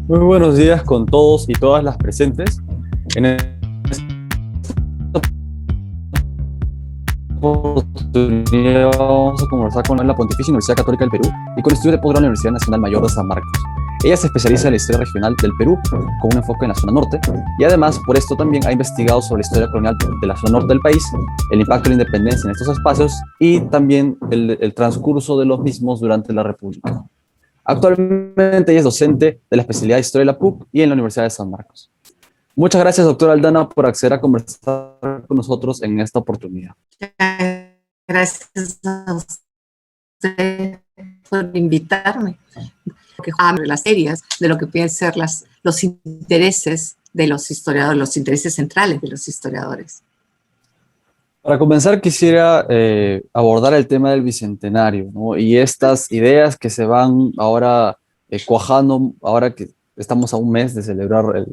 Muy buenos días con todos y todas las presentes. En esta oportunidad vamos a conversar con la Pontificia Universidad Católica del Perú y con el estudio de posgrado de la Universidad Nacional Mayor de San Marcos. Ella se especializa en la historia regional del Perú con un enfoque en la zona norte y además por esto también ha investigado sobre la historia colonial de la zona norte del país, el impacto de la independencia en estos espacios y también el transcurso de los mismos durante la República. Actualmente ella es docente de la especialidad de Historia de la PUC y en la Universidad de San Marcos. Muchas gracias, doctora Aldana, por acceder a conversar con nosotros en esta oportunidad. Gracias a usted por invitarme, porque hablo de las áreas de lo que pueden ser los intereses de los historiadores, los intereses centrales de los historiadores. Para comenzar, quisiera abordar el tema del Bicentenario, ¿no? Y estas ideas que se van ahora cuajando, ahora que estamos a un mes de celebrar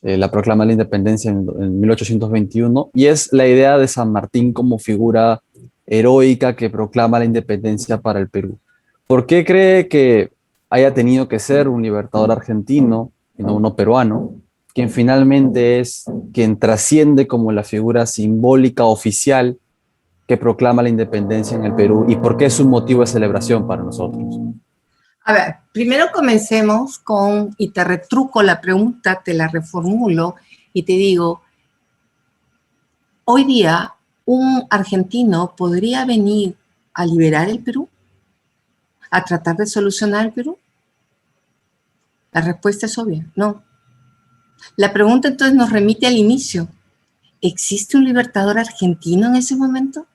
la proclama de la independencia en 1821, y es la idea de San Martín como figura heroica que proclama la independencia para el Perú. ¿Por qué cree que haya tenido que ser un libertador argentino y no uno peruano, quien finalmente es quien trasciende como la figura simbólica oficial que proclama la independencia en el Perú, y por qué es un motivo de celebración para nosotros? A ver, primero comencemos y te retruco la pregunta, te la reformulo y te digo, hoy día un argentino podría venir a liberar el Perú, a tratar de solucionar el Perú. La respuesta es obvia, no. La pregunta entonces nos remite al inicio. ¿Existe un libertador argentino en ese momento?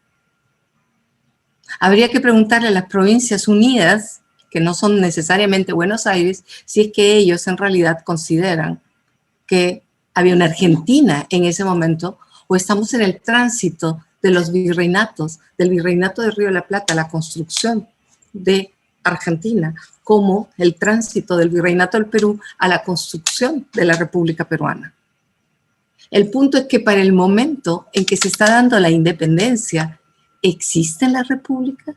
Habría que preguntarle a las Provincias Unidas, que no son necesariamente Buenos Aires, si es que ellos en realidad consideran que había una Argentina en ese momento, o estamos en el tránsito de los virreinatos, del virreinato de Río de la Plata, la construcción de Argentina, como el tránsito del virreinato del Perú a la construcción de la República Peruana. El punto es que para el momento en que se está dando la independencia, ¿existen las repúblicas?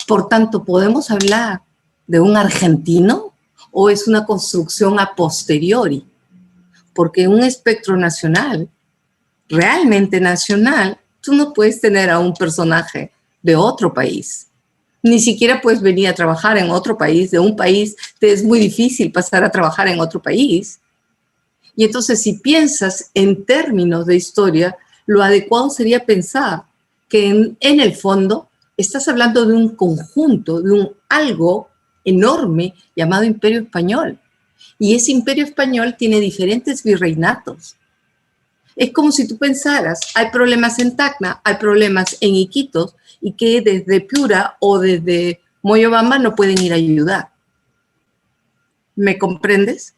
Por tanto, ¿podemos hablar de un argentino o es una construcción a posteriori? Porque en un espectro nacional, realmente nacional, tú no puedes tener a un personaje de otro país. Ni siquiera puedes venir a trabajar en otro país, de un país, te es muy difícil pasar a trabajar en otro país. Y entonces, si piensas en términos de historia, lo adecuado sería pensar que en el fondo estás hablando de un conjunto, de un algo enorme llamado Imperio Español. Y ese Imperio Español tiene diferentes virreinatos. Es como si tú pensaras, hay problemas en Tacna, hay problemas en Iquitos, y que desde Piura o desde Moyobamba no pueden ir a ayudar. ¿Me comprendes?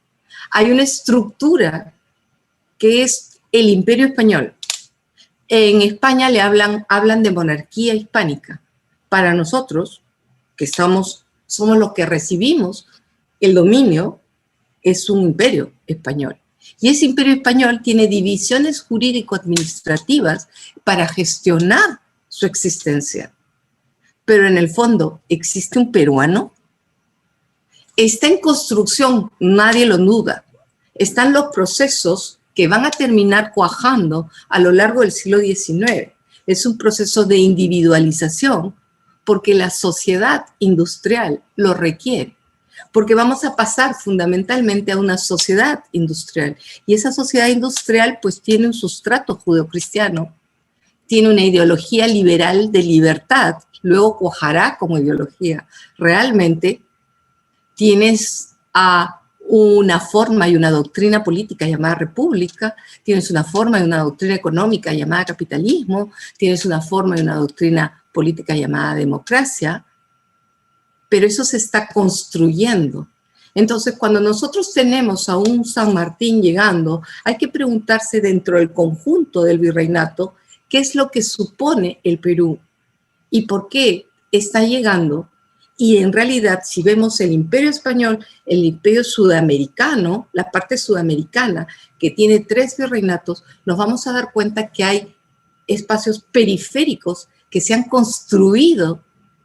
Hay una estructura que es el Imperio Español. En España hablan de monarquía hispánica. Para nosotros, que somos los que recibimos el dominio, es un imperio español. Y ese imperio español tiene divisiones jurídico-administrativas para gestionar su existencia. Pero en el fondo, ¿existe un peruano? Está en construcción, nadie lo duda. Están los procesos que van a terminar cuajando a lo largo del siglo XIX. Es un proceso de individualización porque la sociedad industrial lo requiere. Porque vamos a pasar fundamentalmente a una sociedad industrial. Y esa sociedad industrial pues tiene un sustrato judeocristiano, tiene una ideología liberal de libertad, luego cuajará como ideología. Realmente tienes una forma y una doctrina política llamada república, tienes una forma y una doctrina económica llamada capitalismo, tienes una forma y una doctrina política llamada democracia, pero eso se está construyendo. Entonces, cuando nosotros tenemos a un San Martín llegando, hay que preguntarse dentro del conjunto del virreinato qué es lo que supone el Perú y por qué está llegando. Y en realidad, si vemos el Imperio Español, el Imperio Sudamericano, la parte sudamericana, que tiene 3 virreinatos, nos vamos a dar cuenta que hay espacios periféricos que se han construido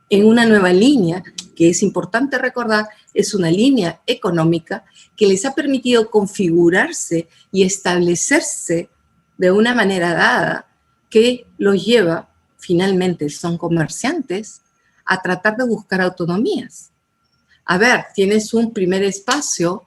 en una nueva línea, que es importante recordar es una línea económica que les ha permitido configurarse y establecerse de una manera dada que los lleva, finalmente son comerciantes, a tratar de buscar autonomías. A ver, tienes un primer espacio,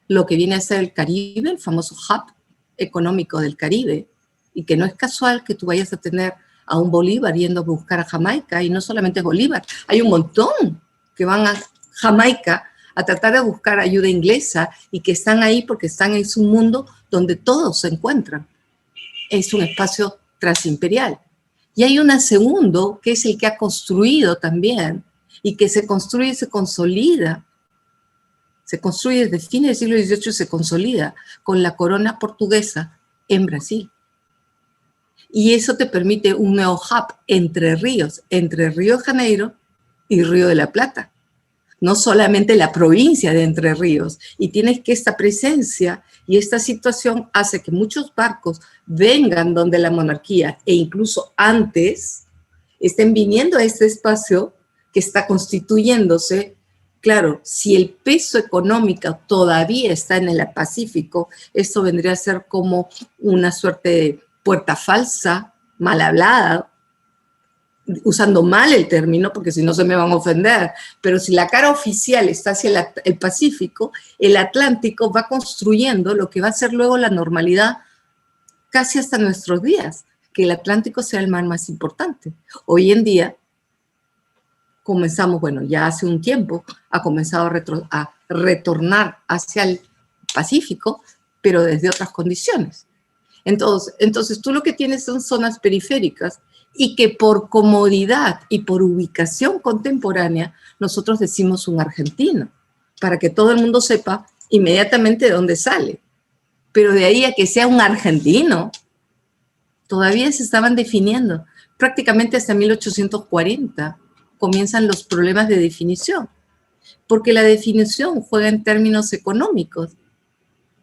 lo que viene a ser el Caribe, el famoso hub económico del Caribe, y que no es casual que tú vayas a tener a un Bolívar yendo a buscar a Jamaica, y no solamente Bolívar, hay un montón que van a Jamaica a tratar de buscar ayuda inglesa y que están ahí porque están en su mundo donde todos se encuentran. Es un espacio transimperial. Y hay un segundo, que es el que ha construido también, y que se construye y se consolida. Se construye desde fines del siglo XVIII y se consolida con la corona portuguesa en Brasil. Y eso te permite un nuevo hub entre ríos, entre Río de Janeiro y Río de la Plata. No solamente la provincia de Entre Ríos. Y tienes que esta presencia y esta situación hace que muchos barcos vengan donde la monarquía, e incluso antes, estén viniendo a este espacio que está constituyéndose. Claro, si el peso económico todavía está en el Pacífico, esto vendría a ser como una suerte de puerta falsa, mal hablada, usando mal el término, porque si no se me van a ofender, pero si la cara oficial está hacia el Pacífico, el Atlántico va construyendo lo que va a ser luego la normalidad casi hasta nuestros días, que el Atlántico sea el mar más importante. Hoy en día comenzamos, bueno, ya hace un tiempo ha comenzado a retornar hacia el Pacífico, pero desde otras condiciones. Entonces tú lo que tienes son zonas periféricas y que por comodidad y por ubicación contemporánea nosotros decimos un argentino, para que todo el mundo sepa inmediatamente de dónde sale. Pero de ahí a que sea un argentino, todavía se estaban definiendo. Prácticamente hasta 1840 comienzan los problemas de definición, porque la definición juega en términos económicos.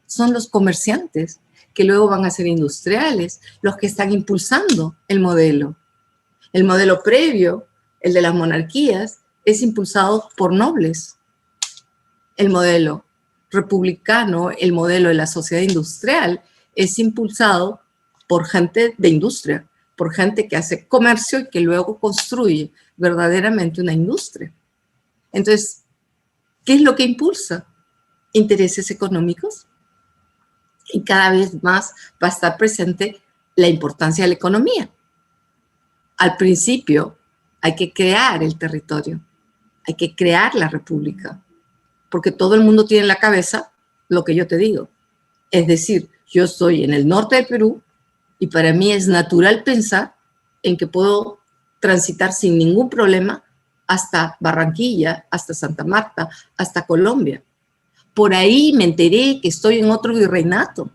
Son los comerciantes que luego van a ser industriales, los que están impulsando el modelo. El modelo previo, el de las monarquías, es impulsado por nobles. El modelo republicano, el modelo de la sociedad industrial, es impulsado por gente de industria, por gente que hace comercio y que luego construye verdaderamente una industria. Entonces, ¿qué es lo que impulsa? Intereses económicos. Y cada vez más va a estar presente la importancia de la economía. Al principio hay que crear el territorio, hay que crear la república, porque todo el mundo tiene en la cabeza lo que yo te digo. Es decir, yo estoy en el norte del Perú y para mí es natural pensar en que puedo transitar sin ningún problema hasta Barranquilla, hasta Santa Marta, hasta Colombia. Por ahí me enteré que estoy en otro virreinato.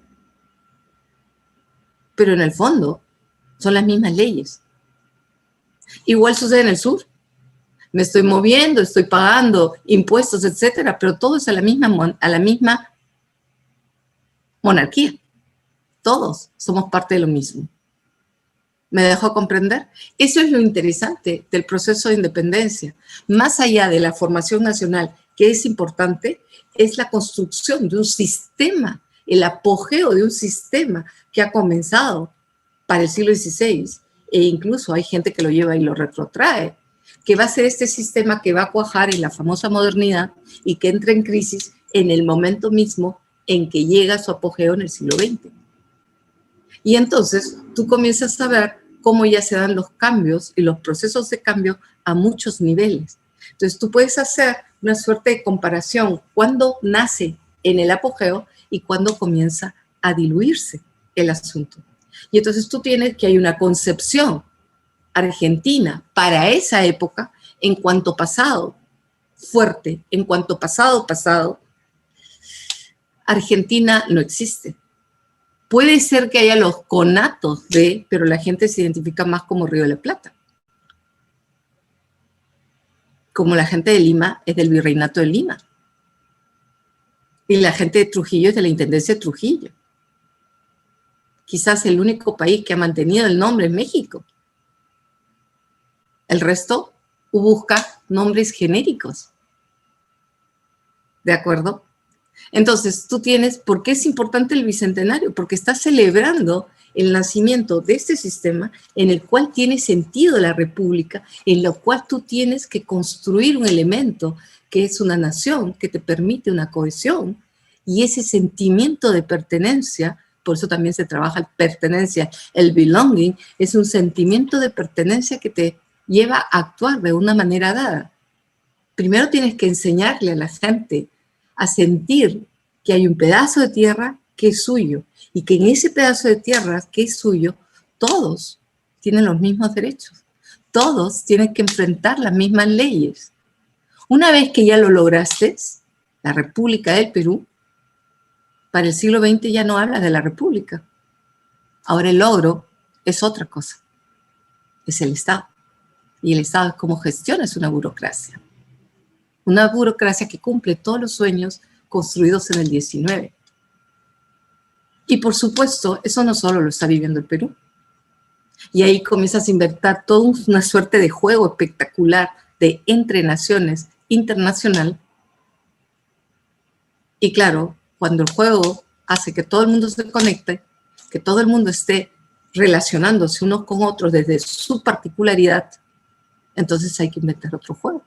Pero en el fondo son las mismas leyes. Igual sucede en el sur. Me estoy moviendo, estoy pagando impuestos, etcétera, pero todo es a la misma monarquía. Todos somos parte de lo mismo. ¿Me dejó comprender? Eso es lo interesante del proceso de independencia. Más allá de la formación nacional, que es importante, es la construcción de un sistema, el apogeo de un sistema que ha comenzado para el siglo XVI, e incluso hay gente que lo lleva y lo retrotrae, que va a ser este sistema que va a cuajar en la famosa modernidad y que entra en crisis en el momento mismo en que llega a su apogeo en el siglo XX. Y entonces tú comienzas a ver cómo ya se dan los cambios y los procesos de cambio a muchos niveles. Entonces tú puedes hacer una suerte de comparación cuando nace en el apogeo y cuando comienza a diluirse el asunto. Y entonces tú tienes que hay una concepción argentina para esa época en cuanto pasado fuerte, en cuanto pasado. Argentina no existe. Puede ser que haya los conatos pero la gente se identifica más como Río de la Plata. Como la gente de Lima es del Virreinato de Lima. Y la gente de Trujillo es de la Intendencia de Trujillo. Quizás el único país que ha mantenido el nombre es México. El resto busca nombres genéricos. ¿De acuerdo? Entonces, tú tienes, ¿por qué es importante el Bicentenario? Porque estás celebrando el nacimiento de este sistema en el cual tiene sentido la república, en lo cual tú tienes que construir un elemento que es una nación, que te permite una cohesión, y ese sentimiento de pertenencia, por eso también se trabaja la pertenencia, el belonging, es un sentimiento de pertenencia que te lleva a actuar de una manera dada. Primero tienes que enseñarle a la gente a sentir que hay un pedazo de tierra que es suyo y que en ese pedazo de tierra que es suyo, todos tienen los mismos derechos, todos tienen que enfrentar las mismas leyes. Una vez que ya lo lograste, la República del Perú, para el siglo XX ya no hablas de la República. Ahora el logro es otra cosa, es el Estado. Y el Estado es cómo gestiona, es una burocracia. Una burocracia que cumple todos los sueños construidos en el 19. Y por supuesto, eso no solo lo está viviendo el Perú. Y ahí comienzas a inventar toda una suerte de juego espectacular de entre naciones internacional. Y claro, cuando el juego hace que todo el mundo se conecte, que todo el mundo esté relacionándose unos con otros desde su particularidad, entonces hay que inventar otro juego.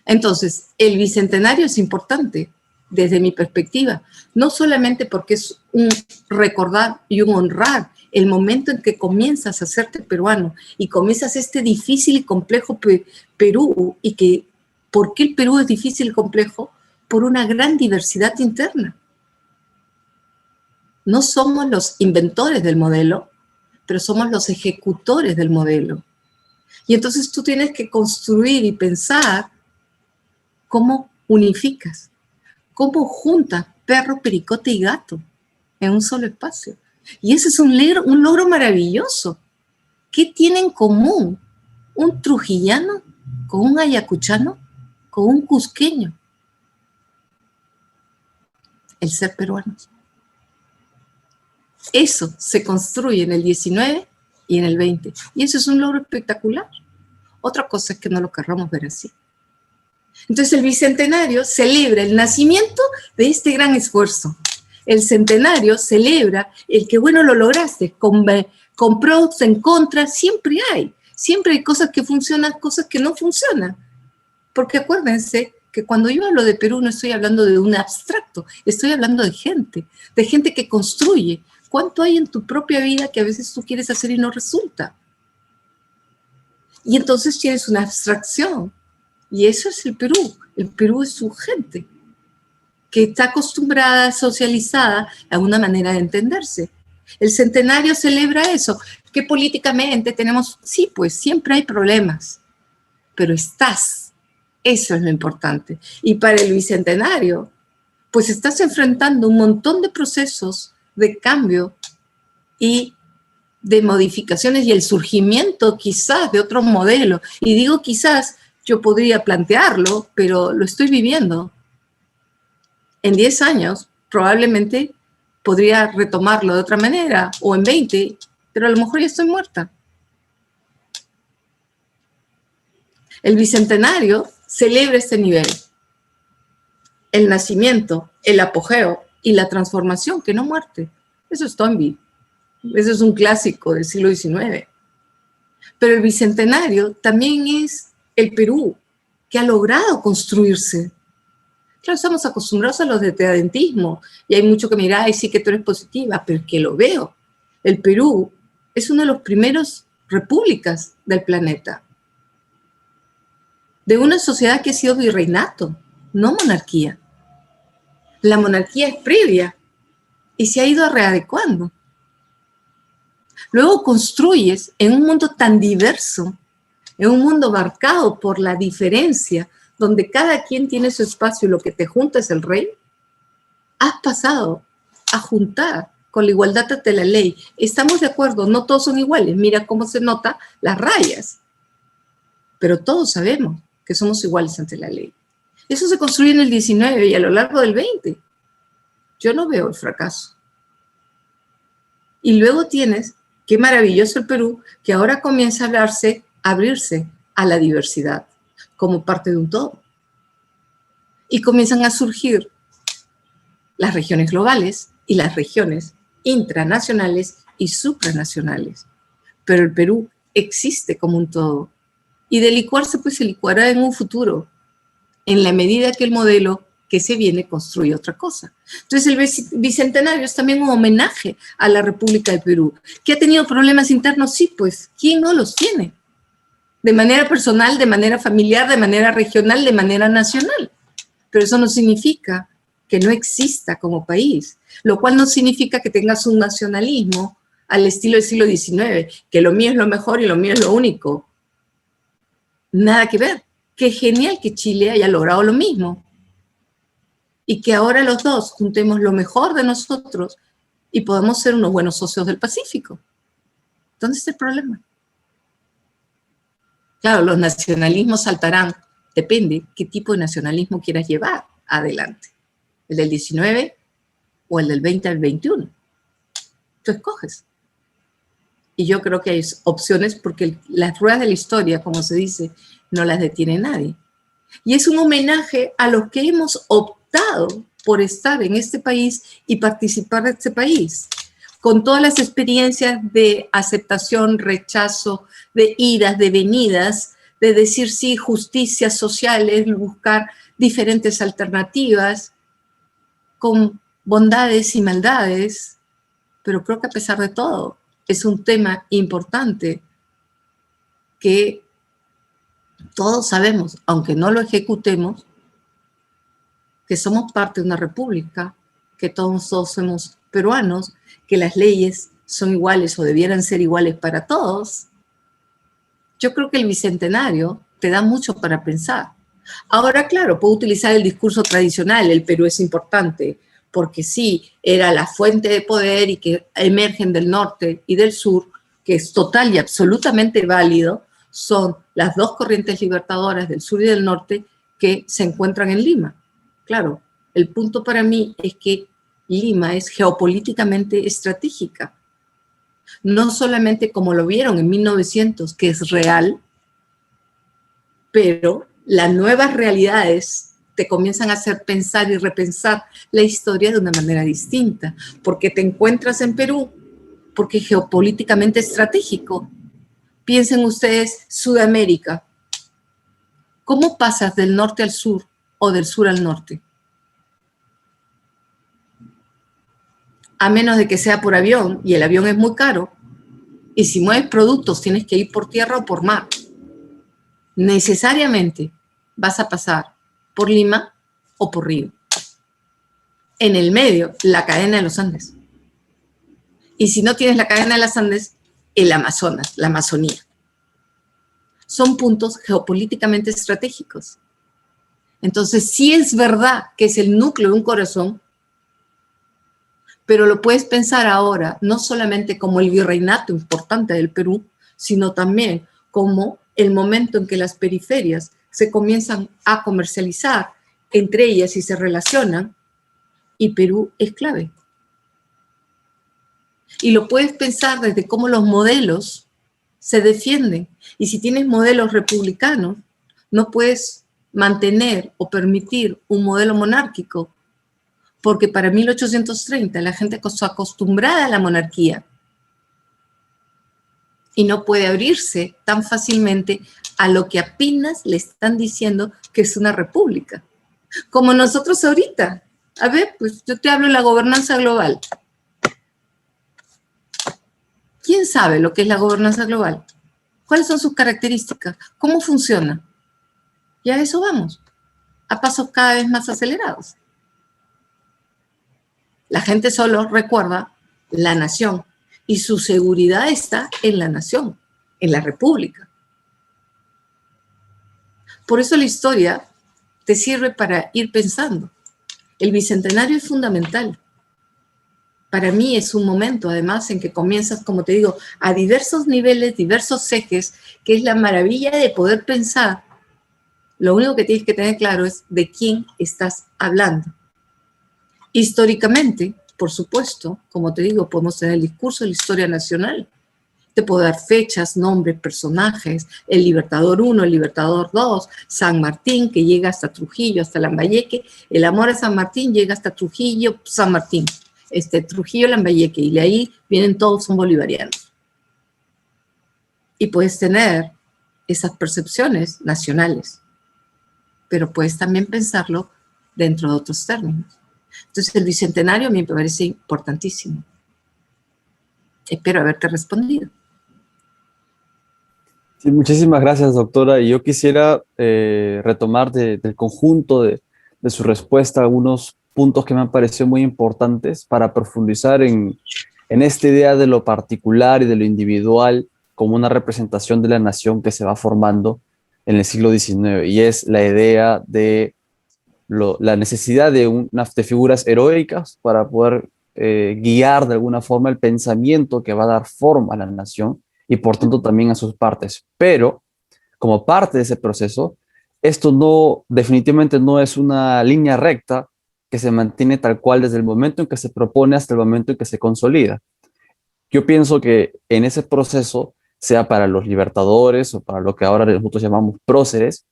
Entonces, el Bicentenario es importante desde mi perspectiva, no solamente porque es un recordar y un honrar el momento en que comienzas a hacerte peruano y comienzas este difícil y complejo Perú, y que, ¿por qué el Perú es difícil y complejo? Por una gran diversidad interna. No somos los inventores del modelo, pero somos los ejecutores del modelo. Y entonces tú tienes que construir y pensar cómo unificas, cómo juntas perro, pericote y gato en un solo espacio. Y ese es un logro maravilloso. ¿Qué tiene en común un trujillano con un ayacuchano, con un cusqueño? El ser peruanos. Eso se construye en el 19 y en el 20. Y eso es un logro espectacular. Otra cosa es que no lo querramos ver así. Entonces el Bicentenario celebra el nacimiento de este gran esfuerzo. El centenario celebra el que, bueno, lo lograste. Con pros, en contra, siempre hay. Siempre hay cosas que funcionan, cosas que no funcionan. Porque acuérdense que cuando yo hablo de Perú no estoy hablando de un abstracto, estoy hablando de gente que construye. ¿Cuánto hay en tu propia vida que a veces tú quieres hacer y no resulta? Y entonces tienes una abstracción. Y eso es el Perú. El Perú es su gente, que está acostumbrada, socializada a una manera de entenderse. El centenario celebra eso, que políticamente tenemos, sí, pues siempre hay problemas, pero estás, eso es lo importante. Y para el Bicentenario, pues estás enfrentando un montón de procesos de cambio y de modificaciones y el surgimiento quizás de otro modelo. Y digo quizás, yo podría plantearlo, pero lo estoy viviendo. En 10 años probablemente podría retomarlo de otra manera, o en 20, pero a lo mejor ya estoy muerta. El Bicentenario celebra este nivel. El nacimiento, el apogeo y la transformación, que no muerte. Eso es Toynbee. Eso es un clásico del siglo XIX. Pero el Bicentenario también es el Perú, que ha logrado construirse. Claro, estamos acostumbrados a los decadentismo, y hay mucho que mirar, y sí que tú eres positiva, pero es que lo veo. El Perú es una de las primeras repúblicas del planeta, de una sociedad que ha sido virreinato, no monarquía. La monarquía es previa y se ha ido readecuando. Luego construyes en un mundo tan diverso, en un mundo marcado por la diferencia, donde cada quien tiene su espacio y lo que te junta es el rey, has pasado a juntar con la igualdad ante la ley. Estamos de acuerdo, no todos son iguales, mira cómo se nota las rayas, pero todos sabemos que somos iguales ante la ley. Eso se construye en el 19 y a lo largo del 20. Yo no veo el fracaso. Y luego tienes, qué maravilloso el Perú, que ahora comienza a abrirse a la diversidad como parte de un todo. Y comienzan a surgir las regiones globales y las regiones intranacionales y supranacionales. Pero el Perú existe como un todo. Y de licuarse, pues se licuará en un futuro, en la medida que el modelo que se viene construye otra cosa. Entonces el Bicentenario es también un homenaje a la República del Perú, que ha tenido problemas internos, sí, pues, ¿quién no los tiene? De manera personal, de manera familiar, de manera regional, de manera nacional. Pero eso no significa que no exista como país, lo cual no significa que tengas un nacionalismo al estilo del siglo XIX, que lo mío es lo mejor y lo mío es lo único. Nada que ver. Qué genial que Chile haya logrado lo mismo. Y que ahora los dos juntemos lo mejor de nosotros y podamos ser unos buenos socios del Pacífico. ¿Dónde está el problema? Claro, los nacionalismos saltarán. Depende qué tipo de nacionalismo quieras llevar adelante. ¿El del 19 o el del 20 al 21? Tú escoges. Y yo creo que hay opciones porque las ruedas de la historia, como se dice, no las detiene nadie. Y es un homenaje a los que hemos optado por estar en este país y participar de este país, con todas las experiencias de aceptación, rechazo, de idas, de venidas, de decir sí, justicias sociales, buscar diferentes alternativas, con bondades y maldades, pero creo que a pesar de todo, es un tema importante que todos sabemos, aunque no lo ejecutemos, que somos parte de una república, que todos somos peruanos, que las leyes son iguales o debieran ser iguales para todos. Yo creo que el Bicentenario te da mucho para pensar. Ahora, claro, puedo utilizar el discurso tradicional, el Perú es importante, porque sí, era la fuente de poder y que emergen del norte y del sur, que es total y absolutamente válido, son las dos corrientes libertadoras del sur y del norte que se encuentran en Lima. Claro, el punto para mí es que Lima es geopolíticamente estratégica. No solamente como lo vieron en 1900, que es real, pero las nuevas realidades te comienzan a hacer pensar y repensar la historia de una manera distinta, porque te encuentras en Perú, porque es geopolíticamente estratégico. Piensen ustedes, Sudamérica, ¿cómo pasas del norte al sur o del sur al norte? A menos de que sea por avión, y el avión es muy caro, y si mueves productos tienes que ir por tierra o por mar. Necesariamente vas a pasar por Lima o por Río. En el medio, la cadena de los Andes. Y si no tienes la cadena de los Andes, el Amazonas, la Amazonía. Son puntos geopolíticamente estratégicos. Entonces, sí es verdad que es el núcleo de un corazón, pero lo puedes pensar ahora no solamente como el virreinato importante del Perú, sino también como el momento en que las periferias se comienzan a comercializar entre ellas y se relacionan, y Perú es clave. Y lo puedes pensar desde cómo los modelos se defienden. Y si tienes modelos republicanos, no puedes mantener o permitir un modelo monárquico, porque para 1830 la gente está acostumbrada a la monarquía y no puede abrirse tan fácilmente a lo que apenas le están diciendo que es una república. Como nosotros ahorita. A ver, pues yo te hablo de la gobernanza global. ¿Quién sabe lo que es la gobernanza global? ¿Cuáles son sus características? ¿Cómo funciona? Y a eso vamos, a pasos cada vez más acelerados. La gente solo recuerda la nación y su seguridad está en la nación, en la república. Por eso la historia te sirve para ir pensando. El Bicentenario es fundamental. Para mí es un momento, además, en que comienzas, como te digo, a diversos niveles, diversos ejes, que es la maravilla de poder pensar. Lo único que tienes que tener claro es de quién estás hablando. Históricamente, por supuesto, como te digo, podemos tener el discurso de la historia nacional Te puedo dar fechas, nombres, personajes, el Libertador 1, el Libertador 2, San Martín, que llega hasta Trujillo, hasta Lambayeque. El amor a San Martín llega hasta Trujillo, San Martín, Trujillo, Lambayeque, y de ahí vienen todos, son bolivarianos. Y puedes tener esas percepciones nacionales, pero puedes también pensarlo dentro de otros términos. Entonces, el bicentenario a mí me parece importantísimo. Espero haberte respondido. Sí, muchísimas gracias, doctora. Y yo quisiera retomar del conjunto de su respuesta algunos puntos que me han parecido muy importantes para profundizar en esta idea de lo particular y de lo individual como una representación de la nación que se va formando en el siglo XIX. Y es la idea de la necesidad de figuras heroicas para poder guiar de alguna forma el pensamiento que va a dar forma a la nación y por tanto también a sus partes. Pero como parte de ese proceso, esto no, definitivamente no es una línea recta que se mantiene tal cual desde el momento en que se propone hasta el momento en que se consolida. Yo pienso que en ese proceso, sea para los libertadores o para lo que ahora nosotros llamamos próceres,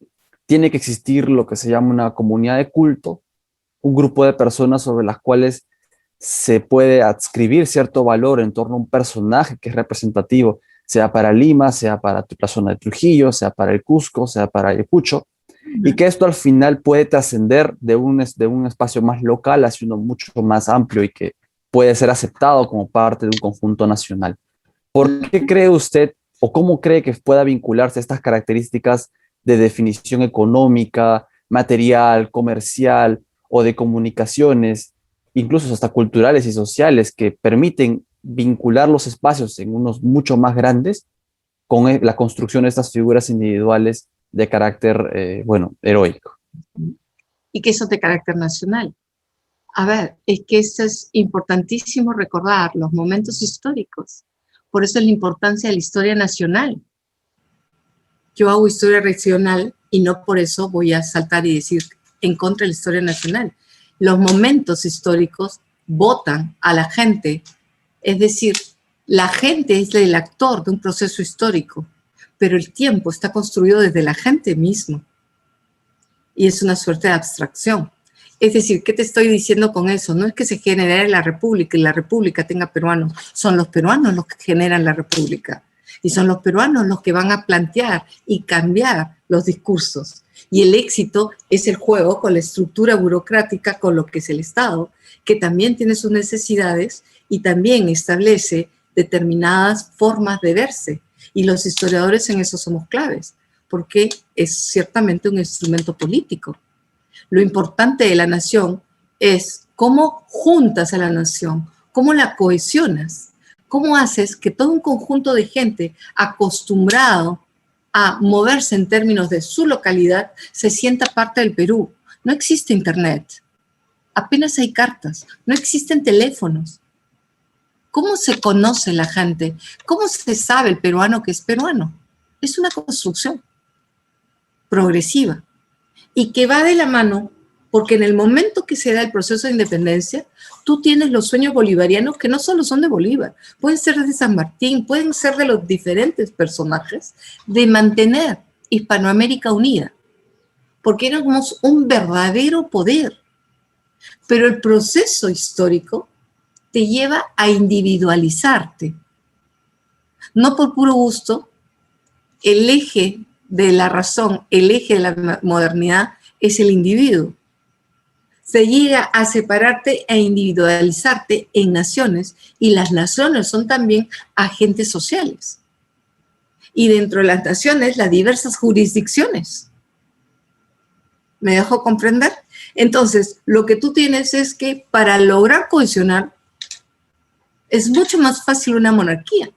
tiene que existir lo que se llama una comunidad de culto, un grupo de personas sobre las cuales se puede adscribir cierto valor en torno a un personaje que es representativo, sea para Lima, sea para la zona de Trujillo, sea para el Cusco, sea para Ayacucho, y que esto al final puede trascender de un espacio más local hacia uno mucho más amplio y que puede ser aceptado como parte de un conjunto nacional. ¿Por qué cree usted o cómo cree que pueda vincularse estas características de definición económica, material, comercial o de comunicaciones, incluso hasta culturales y sociales, que permiten vincular los espacios en unos mucho más grandes con la construcción de estas figuras individuales de carácter, bueno, heroico? Y que eso es de carácter nacional. A ver, es que eso es importantísimo recordar, los momentos históricos. Por eso es la importancia de la historia nacional. Yo hago historia regional y no por eso voy a saltar y decir en contra de la historia nacional. Los momentos históricos votan a la gente, es decir, la gente es el actor de un proceso histórico, pero el tiempo está construido desde la gente misma y es una suerte de abstracción. Es decir, ¿qué te estoy diciendo con eso? No es que se genere la república y la república tenga peruanos, son los peruanos los que generan la república y son los peruanos los que van a plantear y cambiar los discursos. Y el éxito es el juego con la estructura burocrática, con lo que es el Estado, que también tiene sus necesidades y también establece determinadas formas de verse. Y los historiadores en eso somos claves, porque es ciertamente un instrumento político. Lo importante de la nación es cómo juntas a la nación, cómo la cohesionas, cómo haces que todo un conjunto de gente acostumbrado a moverse en términos de su localidad se sienta parte del Perú. No existe internet, apenas hay cartas, no existen teléfonos. ¿Cómo se conoce la gente? ¿Cómo se sabe el peruano que es peruano? Es una construcción progresiva y que va de la mano porque en el momento que se da el proceso de independencia, tú tienes los sueños bolivarianos que no solo son de Bolívar, pueden ser de San Martín, pueden ser de los diferentes personajes, de mantener Hispanoamérica unida, porque éramos un verdadero poder. Pero el proceso histórico te lleva a individualizarte. No por puro gusto, el eje de la razón, el eje de la modernidad es el individuo. Se llega a separarte e individualizarte en naciones y las naciones son también agentes sociales. Y dentro de las naciones, las diversas jurisdicciones. ¿Me dejo comprender? Entonces, lo que tú tienes es que para lograr cohesionar es mucho más fácil una monarquía.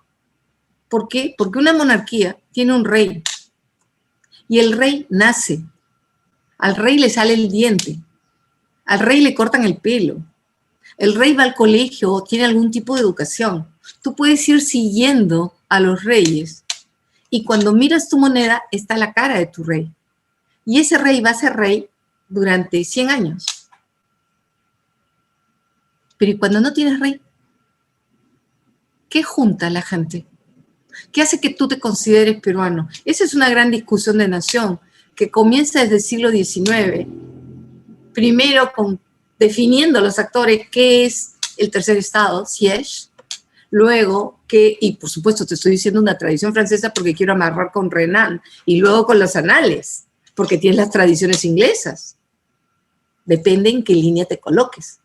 ¿Por qué? Porque una monarquía tiene un rey y el rey nace. Al rey le sale el diente. Al rey le cortan el pelo. El rey va al colegio o tiene algún tipo de educación. Tú puedes ir siguiendo a los reyes y cuando miras tu moneda está la cara de tu rey. Y ese rey va a ser rey durante 100 años. Pero ¿y cuando no tienes rey? ¿Qué junta la gente? ¿Qué hace que tú te consideres peruano? Esa es una gran discusión de nación que comienza desde el siglo XIX. Primero definiendo los actores qué es el tercer estado, siège. Luego, y por supuesto te estoy diciendo una tradición francesa porque quiero amarrar con Renan, y luego con los anales, porque tienes las tradiciones inglesas. Depende en qué línea te coloques.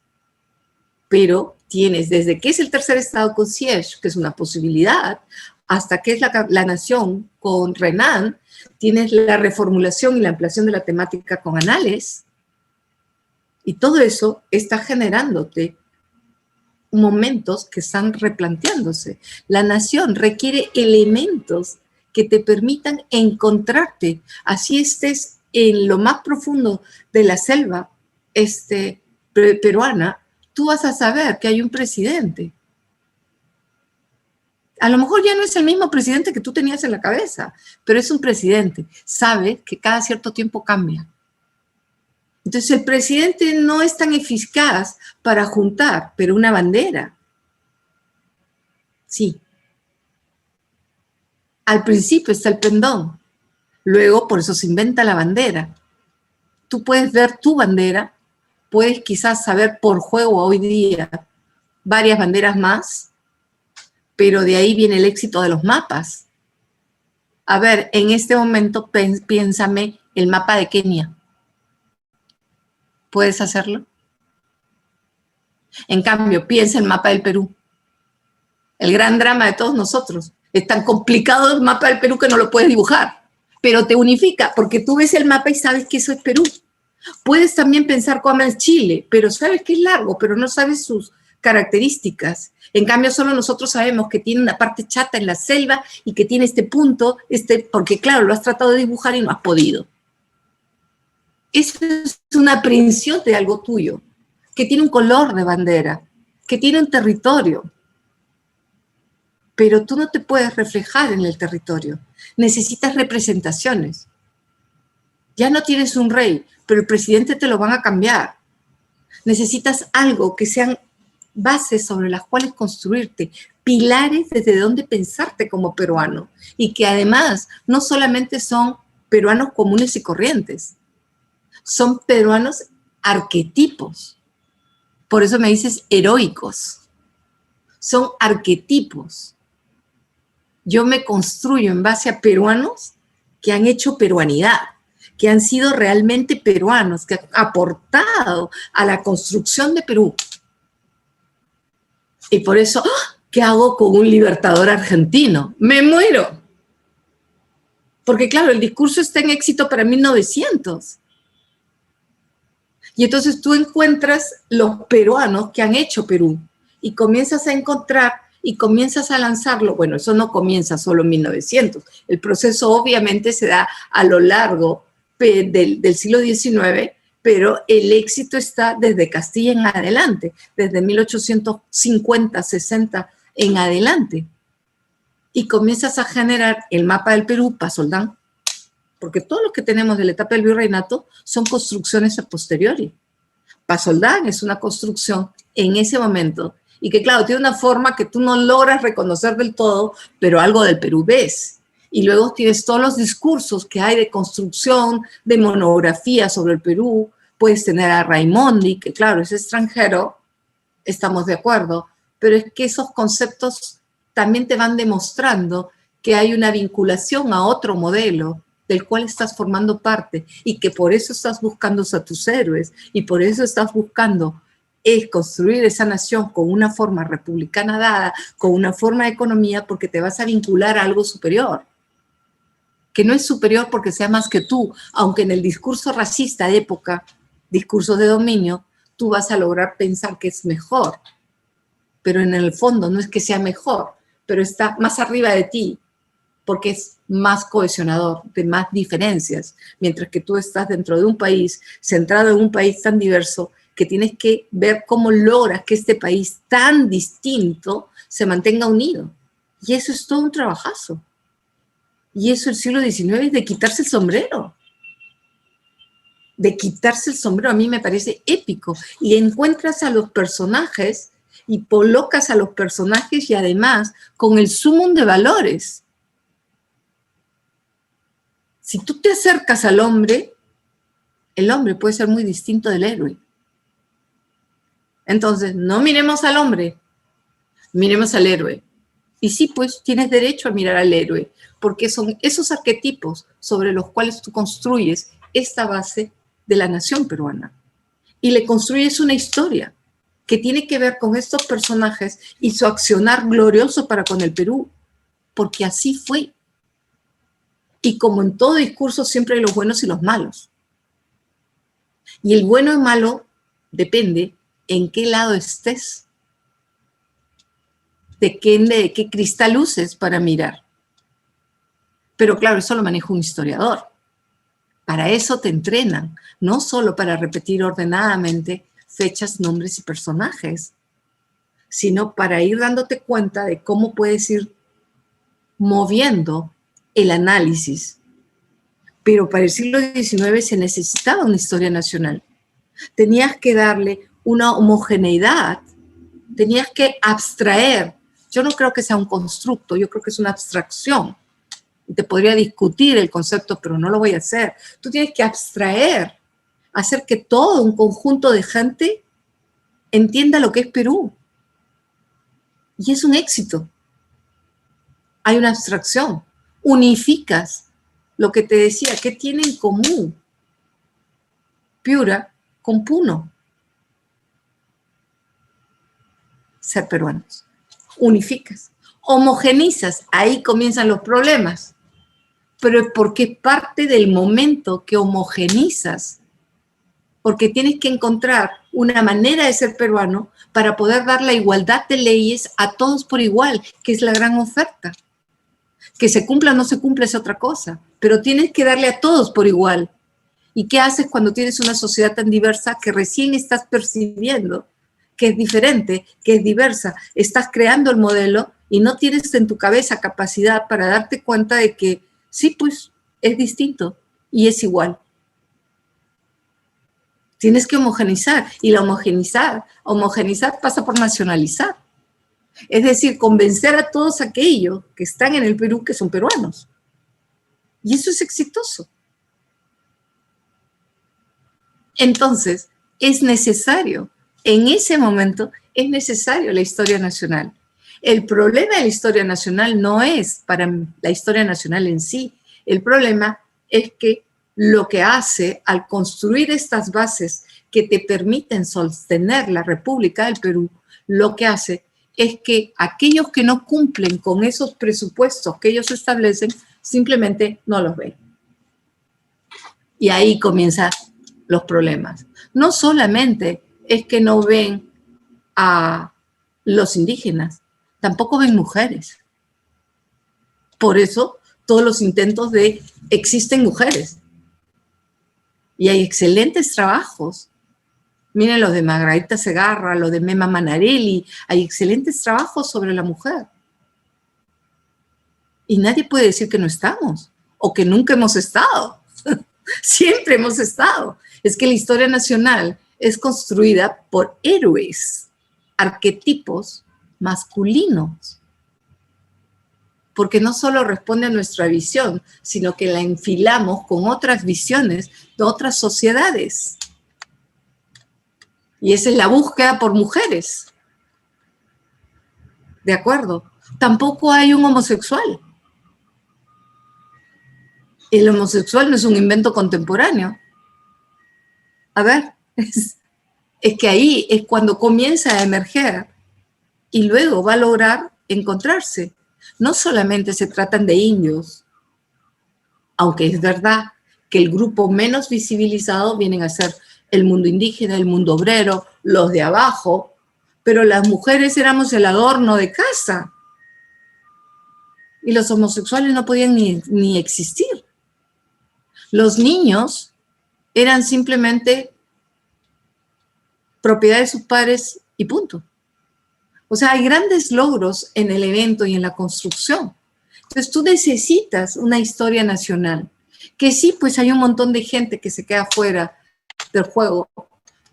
Pero tienes desde qué es el tercer estado con siège, que es una posibilidad, hasta qué es la nación con Renan, tienes la reformulación y la ampliación de la temática con anales, y todo eso está generándote momentos que están replanteándose. La nación requiere elementos que te permitan encontrarte, así estés en lo más profundo de la selva peruana, tú vas a saber que hay un presidente. A lo mejor ya no es el mismo presidente que tú tenías en la cabeza, pero es un presidente. Sabe que cada cierto tiempo cambia. Entonces el presidente no es tan eficaz para juntar, pero una bandera, sí. Al principio está el pendón, luego por eso se inventa la bandera. Tú puedes ver tu bandera, puedes quizás saber por juego hoy día varias banderas más, pero de ahí viene el éxito de los mapas. A ver, en este momento piénsame el mapa de Kenia. ¿Puedes hacerlo? En cambio, piensa el mapa del Perú. El gran drama de todos nosotros. Es tan complicado el mapa del Perú que no lo puedes dibujar, pero te unifica porque tú ves el mapa y sabes que eso es Perú. Puedes también pensar cómo es Chile, pero sabes que es largo, pero no sabes sus características. En cambio, solo nosotros sabemos que tiene una parte chata en la selva y que tiene este punto, porque claro, lo has tratado de dibujar y no has podido. Eso es una aprehensión de algo tuyo, que tiene un color de bandera, que tiene un territorio. Pero tú no te puedes reflejar en el territorio. Necesitas representaciones. Ya no tienes un rey, pero el presidente te lo van a cambiar. Necesitas algo que sean bases sobre las cuales construirte, pilares desde donde pensarte como peruano, y que además no solamente son peruanos comunes y corrientes, son peruanos arquetipos. Por eso me dices heroicos. Son arquetipos. Yo me construyo en base a peruanos que han hecho peruanidad, que han sido realmente peruanos, que han aportado a la construcción de Perú. Y por eso, ¿qué hago con un libertador argentino? ¡Me muero! Porque claro, el discurso está en éxito para 1900. Y entonces tú encuentras los peruanos que han hecho Perú y comienzas a encontrar y comienzas a lanzarlo. Bueno, eso no comienza solo en 1900. El proceso obviamente se da a lo largo del siglo XIX, pero el éxito está desde Castilla en adelante, desde 1850, 60 en adelante. Y comienzas a generar el mapa del Perú, Pasoldán, porque todo lo que tenemos de la etapa del virreinato son construcciones a posteriori. Pasoldán es una construcción en ese momento y que, claro, tiene una forma que tú no logras reconocer del todo, pero algo del Perú ves. Y luego tienes todos los discursos que hay de construcción, de monografía sobre el Perú. Puedes tener a Raimondi, que claro, es extranjero, estamos de acuerdo, pero es que esos conceptos también te van demostrando que hay una vinculación a otro modelo del cual estás formando parte y que por eso estás buscando a tus héroes y por eso estás buscando construir esa nación con una forma republicana dada, con una forma de economía, porque te vas a vincular a algo superior, que no es superior porque sea más que tú, aunque en el discurso racista de época, discursos de dominio, tú vas a lograr pensar que es mejor, pero en el fondo no es que sea mejor, pero está más arriba de ti, porque es más cohesionador, de más diferencias, mientras que tú estás dentro de un país, centrado en un país tan diverso, que tienes que ver cómo logras que este país tan distinto se mantenga unido. Y eso es todo un trabajazo. Y eso el siglo XIX es de quitarse el sombrero. De quitarse el sombrero, a mí me parece épico. Y encuentras a los personajes y colocas a los personajes y además con el sumum de valores. Si tú te acercas al hombre, el hombre puede ser muy distinto del héroe. Entonces, no miremos al hombre, miremos al héroe. Y sí, pues tienes derecho a mirar al héroe, porque son esos arquetipos sobre los cuales tú construyes esta base de la nación peruana. Y le construyes una historia que tiene que ver con estos personajes y su accionar glorioso para con el Perú, porque así fue. Y como en todo discurso siempre hay los buenos y los malos. Y el bueno y malo depende en qué lado estés, de qué cristal uses para mirar. Pero claro, eso lo maneja un historiador. Para eso te entrenan, no solo para repetir ordenadamente fechas, nombres y personajes, sino para ir dándote cuenta de cómo puedes ir moviendo el análisis. Pero para el siglo XIX se necesitaba una historia nacional. Tenías que darle una homogeneidad, tenías que abstraer. Yo no creo que sea un constructo, yo creo que es una abstracción. Te podría discutir el concepto, pero no lo voy a hacer. Tú tienes que abstraer, hacer que todo un conjunto de gente entienda lo que es Perú. Y es un éxito. Hay una abstracción. Unificas lo que te decía, ¿qué tiene en común Piura con Puno? Ser peruanos. Unificas. Homogenizas, ahí comienzan los problemas. Pero porque es parte del momento que homogenizas, porque tienes que encontrar una manera de ser peruano para poder dar la igualdad de leyes a todos por igual, que es la gran oferta. Que se cumpla o no se cumpla es otra cosa, pero tienes que darle a todos por igual. ¿Y qué haces cuando tienes una sociedad tan diversa que recién estás percibiendo que es diferente, que es diversa? Estás creando el modelo y no tienes en tu cabeza capacidad para darte cuenta de que sí, pues es distinto y es igual. Tienes que homogenizar y la homogenizar pasa por nacionalizar. Es decir, convencer a todos aquellos que están en el Perú que son peruanos. Y eso es exitoso. Entonces, es necesario, en ese momento, es necesario la historia nacional. El problema de la historia nacional no es para la historia nacional en sí. El problema es que lo que hace al construir estas bases que te permiten sostener la República del Perú, lo que hace es que aquellos que no cumplen con esos presupuestos que ellos establecen, simplemente no los ven. Y ahí comienzan los problemas. No solamente es que no ven a los indígenas, tampoco ven mujeres. Por eso todos los intentos de existen mujeres. Y hay excelentes trabajos. Miren los de Margarita Segarra, los de Mema Manarelli, hay excelentes trabajos sobre la mujer. Y nadie puede decir que no estamos o que nunca hemos estado. Siempre hemos estado. Es que la historia nacional es construida por héroes, arquetipos masculinos. Porque no solo responde a nuestra visión, sino que la enfilamos con otras visiones de otras sociedades. Y esa es la búsqueda por mujeres. ¿De acuerdo? Tampoco hay un homosexual. El homosexual no es un invento contemporáneo. A ver, es que ahí es cuando comienza a emerger y luego va a lograr encontrarse. No solamente se tratan de indios, aunque es verdad que el grupo menos visibilizado vienen a ser el mundo indígena, el mundo obrero, los de abajo, pero las mujeres éramos el adorno de casa y los homosexuales no podían ni existir. Los niños eran simplemente propiedad de sus padres y punto. O sea, hay grandes logros en el evento y en la construcción. Entonces tú necesitas una historia nacional, que sí, pues hay un montón de gente que se queda fuera del juego.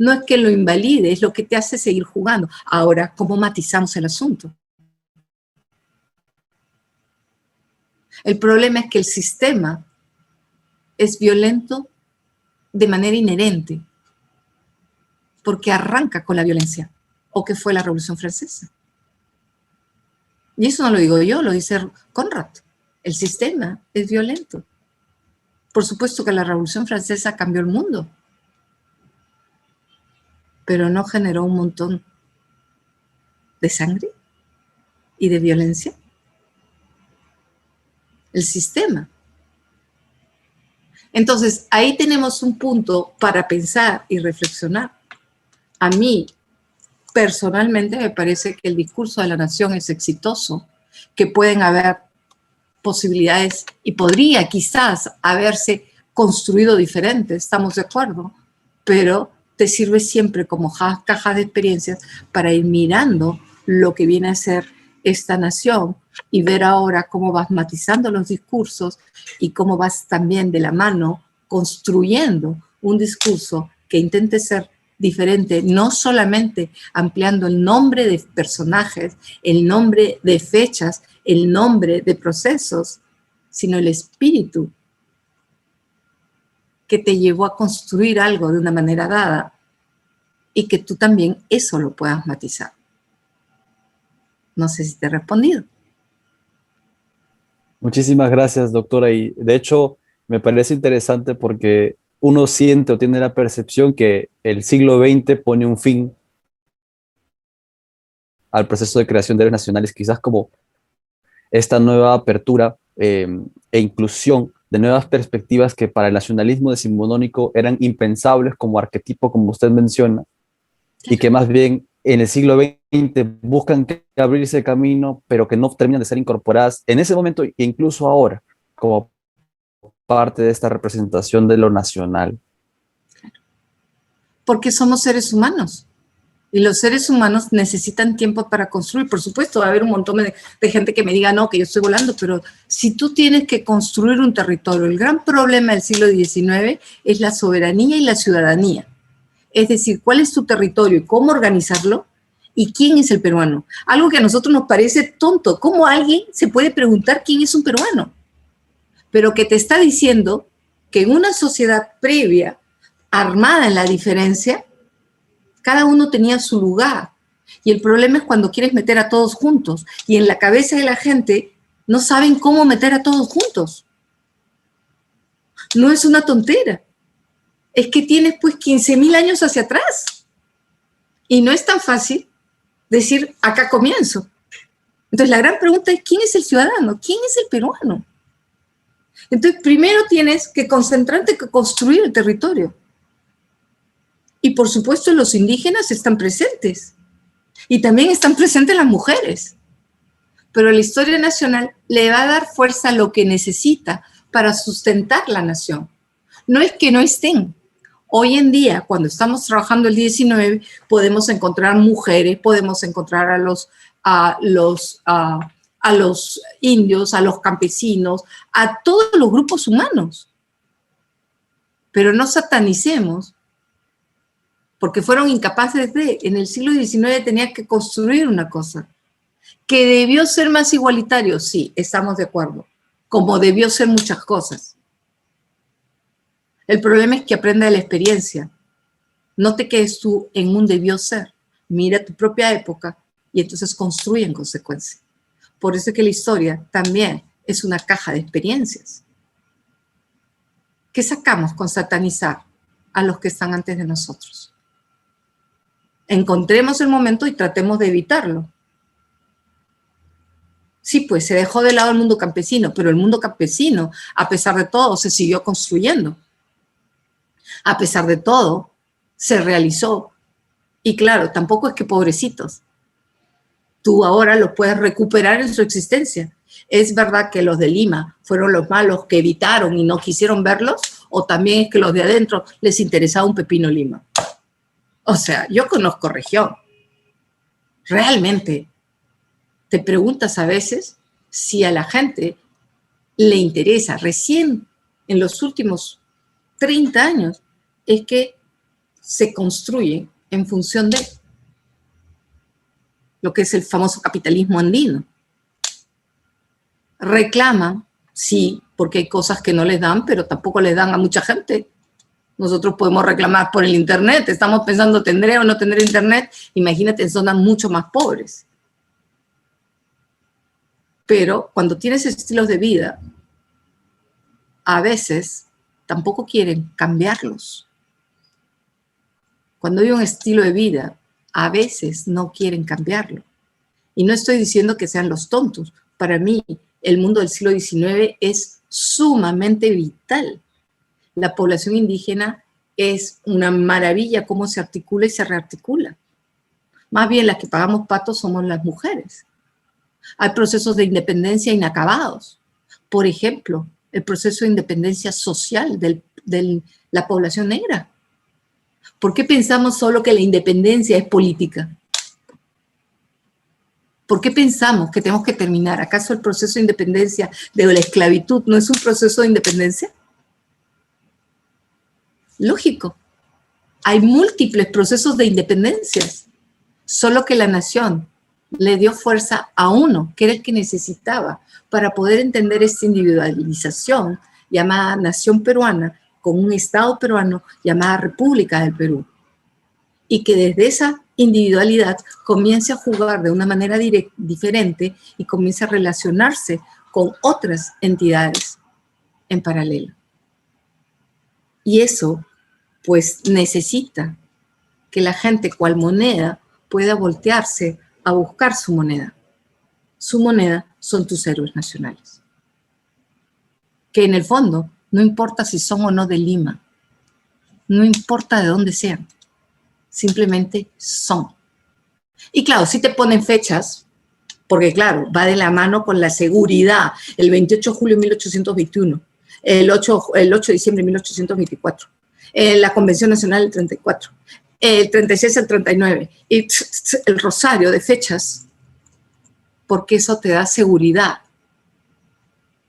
No es que lo invalide, es lo que te hace seguir jugando. Ahora, ¿cómo matizamos el asunto? El problema es que el sistema es violento de manera inherente, porque arranca con la violencia, o que fue la Revolución Francesa. Y eso no lo digo yo, lo dice Conrad. El sistema es violento. Por supuesto que la Revolución Francesa cambió el mundo, pero no generó un montón de sangre y de violencia. El sistema. Entonces, ahí tenemos un punto para pensar y reflexionar. A mí, personalmente, me parece que el discurso de la nación es exitoso, que pueden haber posibilidades y podría quizás haberse construido diferente, estamos de acuerdo, pero te sirve siempre como caja de experiencias para ir mirando lo que viene a ser esta nación y ver ahora cómo vas matizando los discursos y cómo vas también de la mano construyendo un discurso que intente ser diferente, no solamente ampliando el nombre de personajes, el nombre de fechas, el nombre de procesos, sino el espíritu que te llevó a construir algo de una manera dada y que tú también eso lo puedas matizar. No sé si te he respondido. Muchísimas gracias, doctora. Y de hecho, me parece interesante porque uno siente o tiene la percepción que el siglo XX pone un fin al proceso de creación de héroes nacionales, quizás como esta nueva apertura e inclusión de nuevas perspectivas que para el nacionalismo decimonónico eran impensables como arquetipo, como usted menciona, y que más bien en el siglo XX buscan abrirse camino, pero que no terminan de ser incorporadas en ese momento e incluso ahora, como parte de esta representación de lo nacional. Porque somos seres humanos. Y los seres humanos necesitan tiempo para construir. Por supuesto, va a haber un montón de gente que me diga, no, que yo estoy volando, pero si tú tienes que construir un territorio, el gran problema del siglo XIX es la soberanía y la ciudadanía. Es decir, cuál es tu territorio y cómo organizarlo y quién es el peruano. Algo que a nosotros nos parece tonto. ¿Cómo alguien se puede preguntar quién es un peruano? Pero que te está diciendo que en una sociedad previa, armada en la diferencia, cada uno tenía su lugar. Y el problema es cuando quieres meter a todos juntos. Y en la cabeza de la gente no saben cómo meter a todos juntos. No es una tontera. Es que tienes pues 15.000 años hacia atrás. Y no es tan fácil decir, acá comienzo. Entonces la gran pregunta es, ¿quién es el ciudadano? ¿Quién es el peruano? Entonces primero tienes que concentrarte en construir el territorio. Y por supuesto los indígenas están presentes. Y también están presentes las mujeres. Pero la historia nacional le va a dar fuerza a lo que necesita para sustentar la nación. No es que no estén. Hoy en día, cuando estamos trabajando el 19, podemos encontrar mujeres, podemos encontrar a los indios, a los campesinos, a todos los grupos humanos. Pero no satanicemos, porque fueron incapaces de, en el siglo XIX tenía que construir una cosa, que debió ser más igualitario, sí, estamos de acuerdo, como debió ser muchas cosas. El problema es que aprenda de la experiencia, no te quedes tú en un debió ser, mira tu propia época y entonces construye en consecuencia. Por eso es que la historia también es una caja de experiencias. ¿Qué sacamos con satanizar a los que están antes de nosotros? Encontremos el momento y tratemos de evitarlo. Sí, pues se dejó de lado el mundo campesino, pero el mundo campesino, a pesar de todo, se siguió construyendo. A pesar de todo, se realizó. Y claro, tampoco es que pobrecitos. Tú ahora los puedes recuperar en su existencia. ¿Es verdad que los de Lima fueron los malos que evitaron y no quisieron verlos? ¿O también es que los de adentro les interesaba un pepino Lima? O sea, yo conozco región. Realmente, te preguntas a veces si a la gente le interesa. Recién, en los últimos 30 años, es que se construye en función de lo que es el famoso capitalismo andino. Reclaman, sí, porque hay cosas que no les dan, pero tampoco les dan a mucha gente. Nosotros podemos reclamar por el internet, estamos pensando, ¿tendré o no tendré internet? Imagínate en zonas mucho más pobres. Pero cuando tienes estilos de vida, a veces tampoco quieren cambiarlos. Cuando hay un estilo de vida, a veces no quieren cambiarlo. Y no estoy diciendo que sean los tontos. Para mí, el mundo del siglo XIX es sumamente vital. La población indígena es una maravilla cómo se articula y se rearticula. Más bien las que pagamos patos somos las mujeres. Hay procesos de independencia inacabados. Por ejemplo, el proceso de independencia social de la población negra. ¿Por qué pensamos solo que la independencia es política? ¿Por qué pensamos que tenemos que terminar? ¿Acaso el proceso de independencia de la esclavitud no es un proceso de independencia? Lógico. Hay múltiples procesos de independencias, solo que la nación le dio fuerza a uno, que era el que necesitaba, para poder entender esta individualización llamada nación peruana, con un Estado peruano llamada República del Perú. Y que desde esa individualidad comience a jugar de una manera diferente y comience a relacionarse con otras entidades en paralelo. Y eso, pues, necesita que la gente, cual moneda, pueda voltearse a buscar su moneda. Su moneda son tus héroes nacionales. Que en el fondo, no importa si son o no de Lima, no importa de dónde sean, simplemente son. Y claro, si te ponen fechas, porque claro, va de la mano con la seguridad, el 28 de julio de 1821, el 8 de diciembre de 1824, la Convención Nacional del 34, el 36 al 39, y el rosario de fechas, porque eso te da seguridad,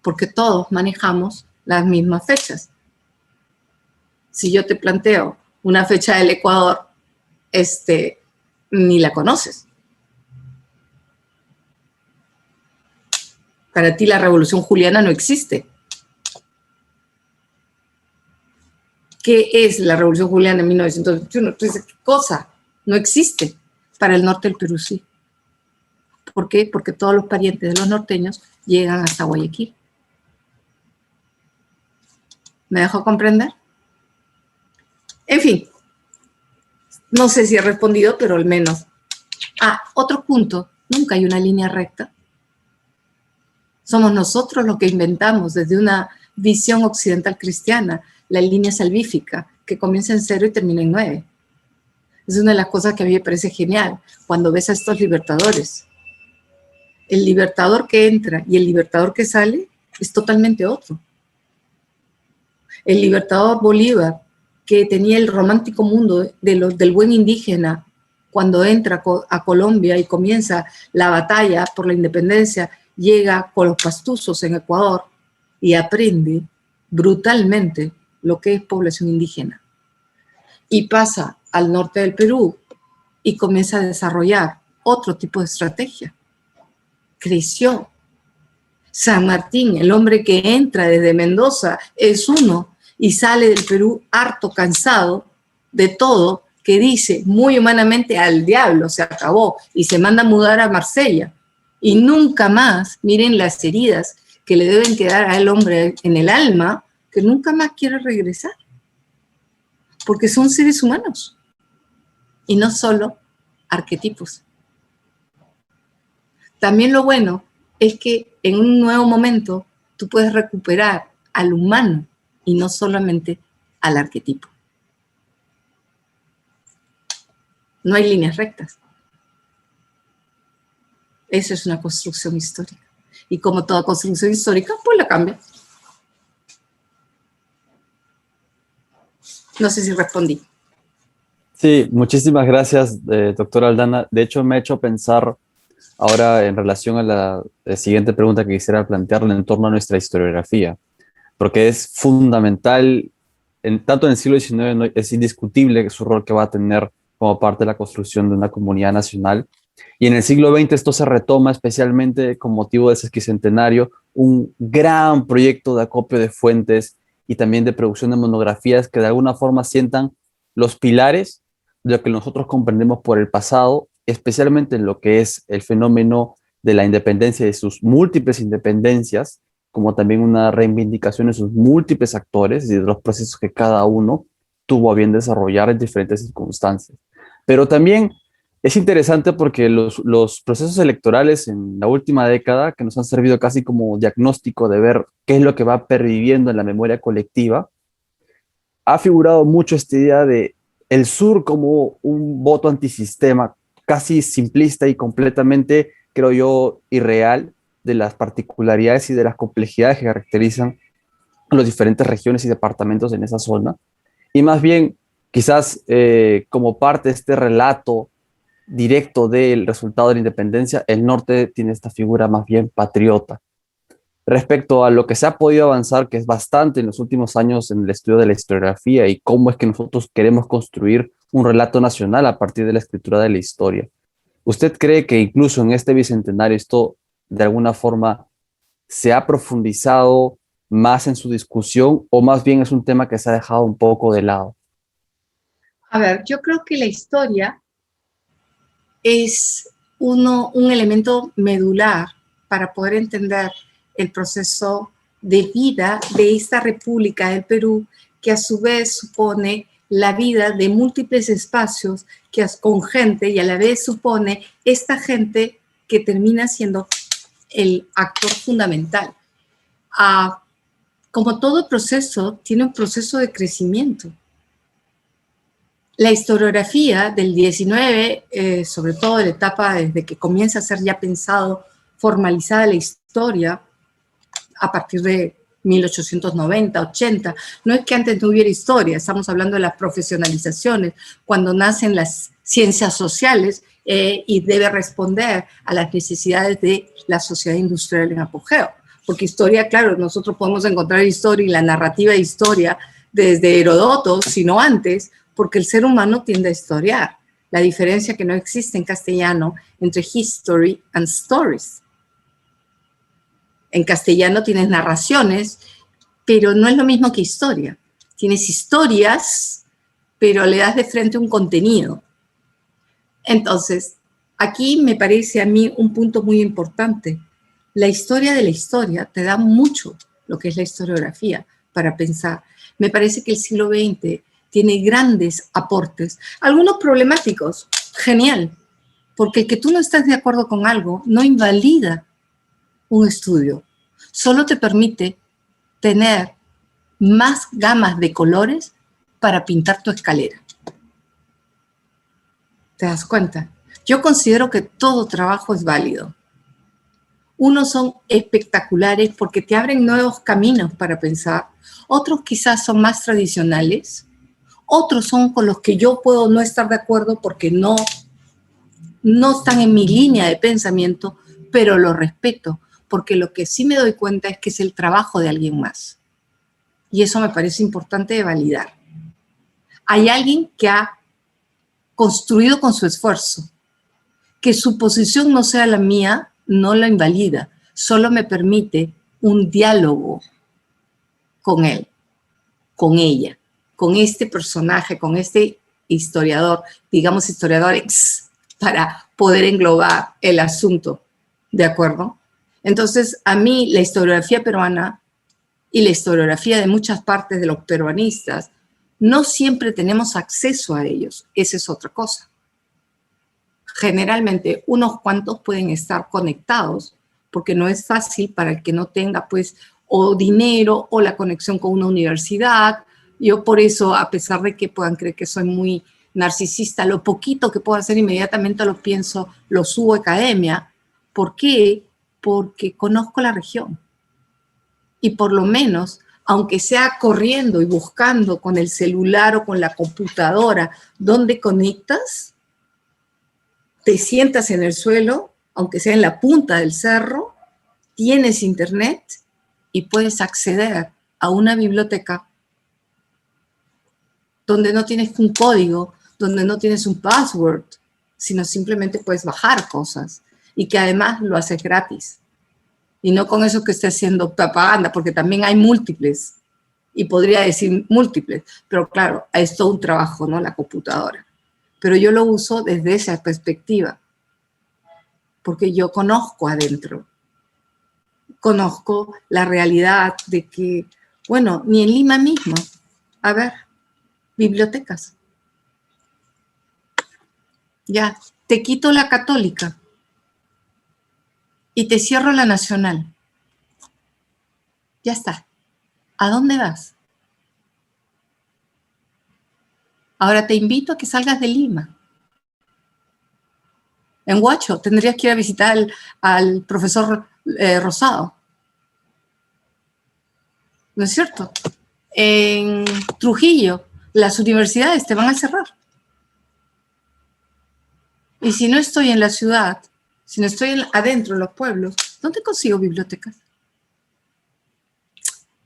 porque todos manejamos las mismas fechas. Si yo te planteo una fecha del Ecuador, ni la conoces. Para ti la Revolución Juliana no existe. ¿Qué es la Revolución Juliana en 1921? Tú dices, ¿qué cosa? No existe. Para el norte del Perú sí. ¿Por qué? Porque todos los parientes de los norteños llegan hasta Guayaquil. ¿Me dejó comprender? En fin, no sé si he respondido, pero al menos. Otro punto, nunca hay una línea recta. Somos nosotros los que inventamos desde una visión occidental cristiana la línea salvífica, que comienza en 0 y termina en 9. Es una de las cosas que a mí me parece genial cuando ves a estos libertadores. El libertador que entra y el libertador que sale es totalmente otro. El libertador Bolívar, que tenía el romántico mundo del buen indígena, cuando entra a Colombia y comienza la batalla por la independencia, llega con los pastuzos en Ecuador y aprende brutalmente lo que es población indígena. Y pasa al norte del Perú y comienza a desarrollar otro tipo de estrategia. Creció. San Martín, el hombre que entra desde Mendoza, es uno y sale del Perú harto, cansado de todo, que dice muy humanamente al diablo, se acabó, y se manda a mudar a Marsella. Y nunca más, miren las heridas que le deben quedar al hombre en el alma, que nunca más quiere regresar. Porque son seres humanos y no solo arquetipos. También lo bueno es que en un nuevo momento tú puedes recuperar al humano y no solamente al arquetipo. No hay líneas rectas. Eso es una construcción histórica. Y como toda construcción histórica, pues la cambia. No sé si respondí. Sí, muchísimas gracias, doctora Aldana. De hecho, me ha hecho pensar ahora en relación a la siguiente pregunta que quisiera plantearle en torno a nuestra historiografía, porque es fundamental tanto en el siglo XIX es indiscutible su rol que va a tener como parte de la construcción de una comunidad nacional. Y en el siglo XX esto se retoma especialmente con motivo de ese sesquicentenario, un gran proyecto de acopio de fuentes y también de producción de monografías que de alguna forma sientan los pilares de lo que nosotros comprendemos por el pasado, especialmente en lo que es el fenómeno de la independencia y de sus múltiples independencias, como también una reivindicación de sus múltiples actores y de los procesos que cada uno tuvo a bien desarrollar en diferentes circunstancias. Pero también es interesante porque los procesos electorales en la última década, que nos han servido casi como diagnóstico de ver qué es lo que va perviviendo en la memoria colectiva, ha figurado mucho esta idea de el sur como un voto antisistema, casi simplista y completamente, creo yo, irreal de las particularidades y de las complejidades que caracterizan las diferentes regiones y departamentos en esa zona. Y más bien, quizás como parte de este relato directo del resultado de la independencia, el norte tiene esta figura más bien patriota. Respecto a lo que se ha podido avanzar, que es bastante en los últimos años en el estudio de la historiografía y cómo es que nosotros queremos construir un relato nacional a partir de la escritura de la historia. ¿Usted cree que incluso en este bicentenario esto de alguna forma se ha profundizado más en su discusión o más bien es un tema que se ha dejado un poco de lado? A ver, yo creo que la historia es un elemento medular para poder entender el proceso de vida de esta República del Perú, que a su vez supone la vida de múltiples espacios que con gente y a la vez supone esta gente que termina siendo el actor fundamental. Como todo proceso, tiene un proceso de crecimiento. La historiografía del 19, sobre todo de la etapa desde que comienza a ser ya pensado, formalizada la historia, a partir de 1890, 80, no es que antes no hubiera historia, estamos hablando de las profesionalizaciones, cuando nacen las ciencias sociales y debe responder a las necesidades de la sociedad industrial en apogeo. Porque historia, claro, nosotros podemos encontrar historia y la narrativa de historia desde Herodoto, sino antes, porque el ser humano tiende a historiar. La diferencia que no existe en castellano entre history and stories. En castellano tienes narraciones, pero no es lo mismo que historia. Tienes historias, pero le das de frente un contenido. Entonces, aquí me parece a mí un punto muy importante. La historia de la historia te da mucho lo que es la historiografía para pensar. Me parece que el siglo XX tiene grandes aportes, algunos problemáticos, genial, porque el que tú no estás de acuerdo con algo no invalida un estudio, solo te permite tener más gamas de colores para pintar tu escalera. ¿Te das cuenta? Yo considero que todo trabajo es válido. Unos son espectaculares porque te abren nuevos caminos para pensar, otros quizás son más tradicionales, otros son con los que yo puedo no estar de acuerdo porque no están en mi línea de pensamiento, pero lo respeto, porque lo que sí me doy cuenta es que es el trabajo de alguien más. Y eso me parece importante de validar. Hay alguien que ha construido con su esfuerzo. Que su posición no sea la mía, no la invalida, solo me permite un diálogo con él, con ella, con este personaje, con este historiador, digamos historiador ex, para poder englobar el asunto, ¿de acuerdo? Entonces, a mí la historiografía peruana y la historiografía de muchas partes de los peruanistas, no siempre tenemos acceso a ellos, esa es otra cosa. Generalmente unos cuantos pueden estar conectados porque no es fácil para el que no tenga pues o dinero o la conexión con una universidad. Yo por eso, a pesar de que puedan creer que soy muy narcisista, lo poquito que puedo hacer inmediatamente lo pienso, lo subo a academia. ¿Por qué? Porque conozco la región. Y por lo menos, aunque sea corriendo y buscando con el celular o con la computadora dónde conectas, te sientas en el suelo, aunque sea en la punta del cerro, tienes internet y puedes acceder a una biblioteca donde no tienes un código, donde no tienes un password, sino simplemente puedes bajar cosas y que además lo haces gratis. Y no con eso que esté haciendo propaganda, porque también hay múltiples, y podría decir múltiples, pero claro, es todo un trabajo, ¿no? La computadora. Pero yo lo uso desde esa perspectiva, porque yo conozco adentro, conozco la realidad de que, bueno, ni en Lima mismo, a ver, bibliotecas. Ya, te quito la católica y te cierro la nacional. Ya está. ¿A dónde vas? Ahora te invito a que salgas de Lima. En Huacho tendrías que ir a visitar al profesor Rosado. ¿No es cierto? En Trujillo, las universidades te van a cerrar. Y si no estoy en la ciudad, si no estoy adentro de los pueblos, ¿dónde consigo bibliotecas?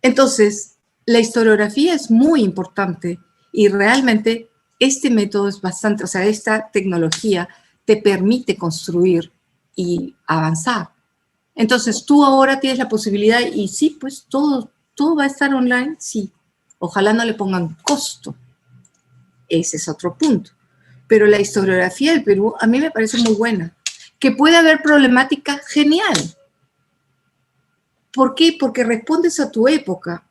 Entonces, la historiografía es muy importante y realmente este método es bastante, o sea, esta tecnología te permite construir y avanzar. Entonces, tú ahora tienes la posibilidad y sí, pues todo va a estar online, sí. Ojalá no le pongan costo. Ese es otro punto. Pero la historiografía del Perú a mí me parece muy buena. Que puede haber problemática, genial. ¿Por qué? Porque respondes a tu época.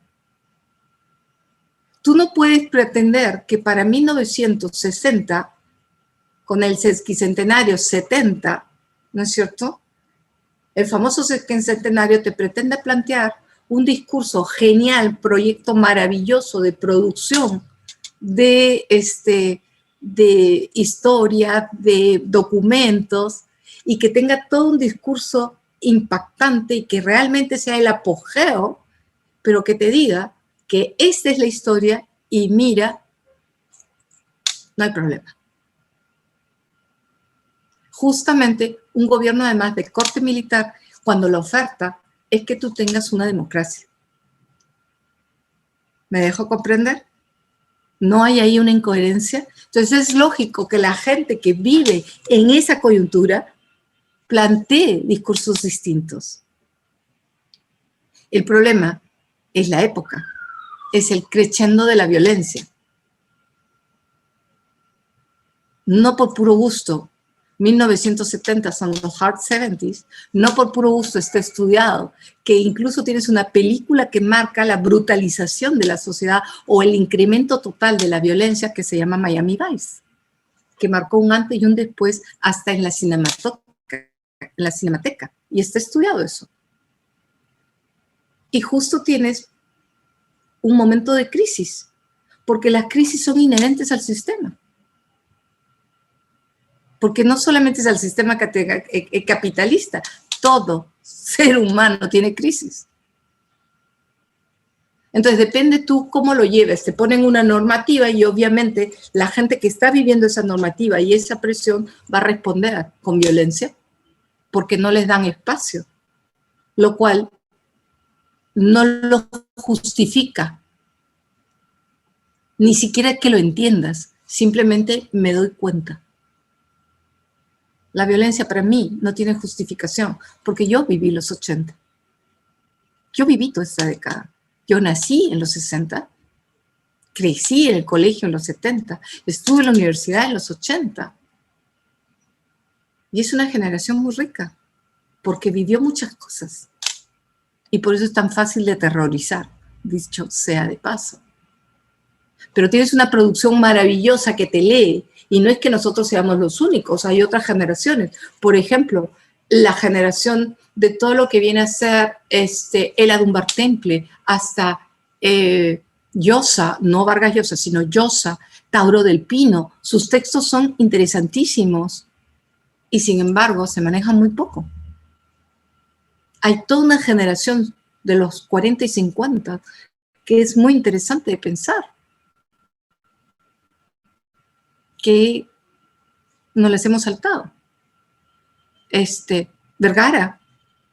Tú no puedes pretender que para 1960, con el sesquicentenario 70, ¿no es cierto? El famoso sesquicentenario te pretende plantear un discurso genial, proyecto maravilloso de producción, de historia, de documentos, y que tenga todo un discurso impactante y que realmente sea el apogeo, pero que te diga que esta es la historia y mira, no hay problema. Justamente un gobierno además de corte militar, cuando la oferta es que tú tengas una democracia. ¿Me dejo comprender? ¿No hay ahí una incoherencia? Entonces es lógico que la gente que vive en esa coyuntura plantee discursos distintos. El problema es la época, es el crescendo de la violencia. No por puro gusto, 1970 son los hard 70s, no por puro gusto está estudiado, que incluso tienes una película que marca la brutalización de la sociedad o el incremento total de la violencia que se llama Miami Vice, que marcó un antes y un después hasta en la cinemateca, y está estudiado eso. Y justo tienes un momento de crisis, porque las crisis son inherentes al sistema. Porque no solamente es el sistema capitalista, todo ser humano tiene crisis. Entonces depende tú cómo lo lleves. Te ponen una normativa y obviamente la gente que está viviendo esa normativa y esa presión va a responder con violencia porque no les dan espacio, lo cual no lo justifica. Ni siquiera que lo entiendas, simplemente me doy cuenta. La violencia para mí no tiene justificación, porque yo viví los 80. Yo viví toda esa década. Yo nací en los 60, crecí en el colegio en los 70, estuve en la universidad en los 80. Y es una generación muy rica, porque vivió muchas cosas. Y por eso es tan fácil de aterrorizar, dicho sea de paso. Pero tienes una producción maravillosa que te lee, y no es que nosotros seamos los únicos, hay otras generaciones. Por ejemplo, la generación de todo lo que viene a ser Ela Dunbar Temple, hasta Llosa, no Vargas Llosa, sino Llosa, Tauro del Pino. Sus textos son interesantísimos y sin embargo se manejan muy poco. Hay toda una generación de los 40 y 50 que es muy interesante de pensar, que no les hemos saltado. Vergara,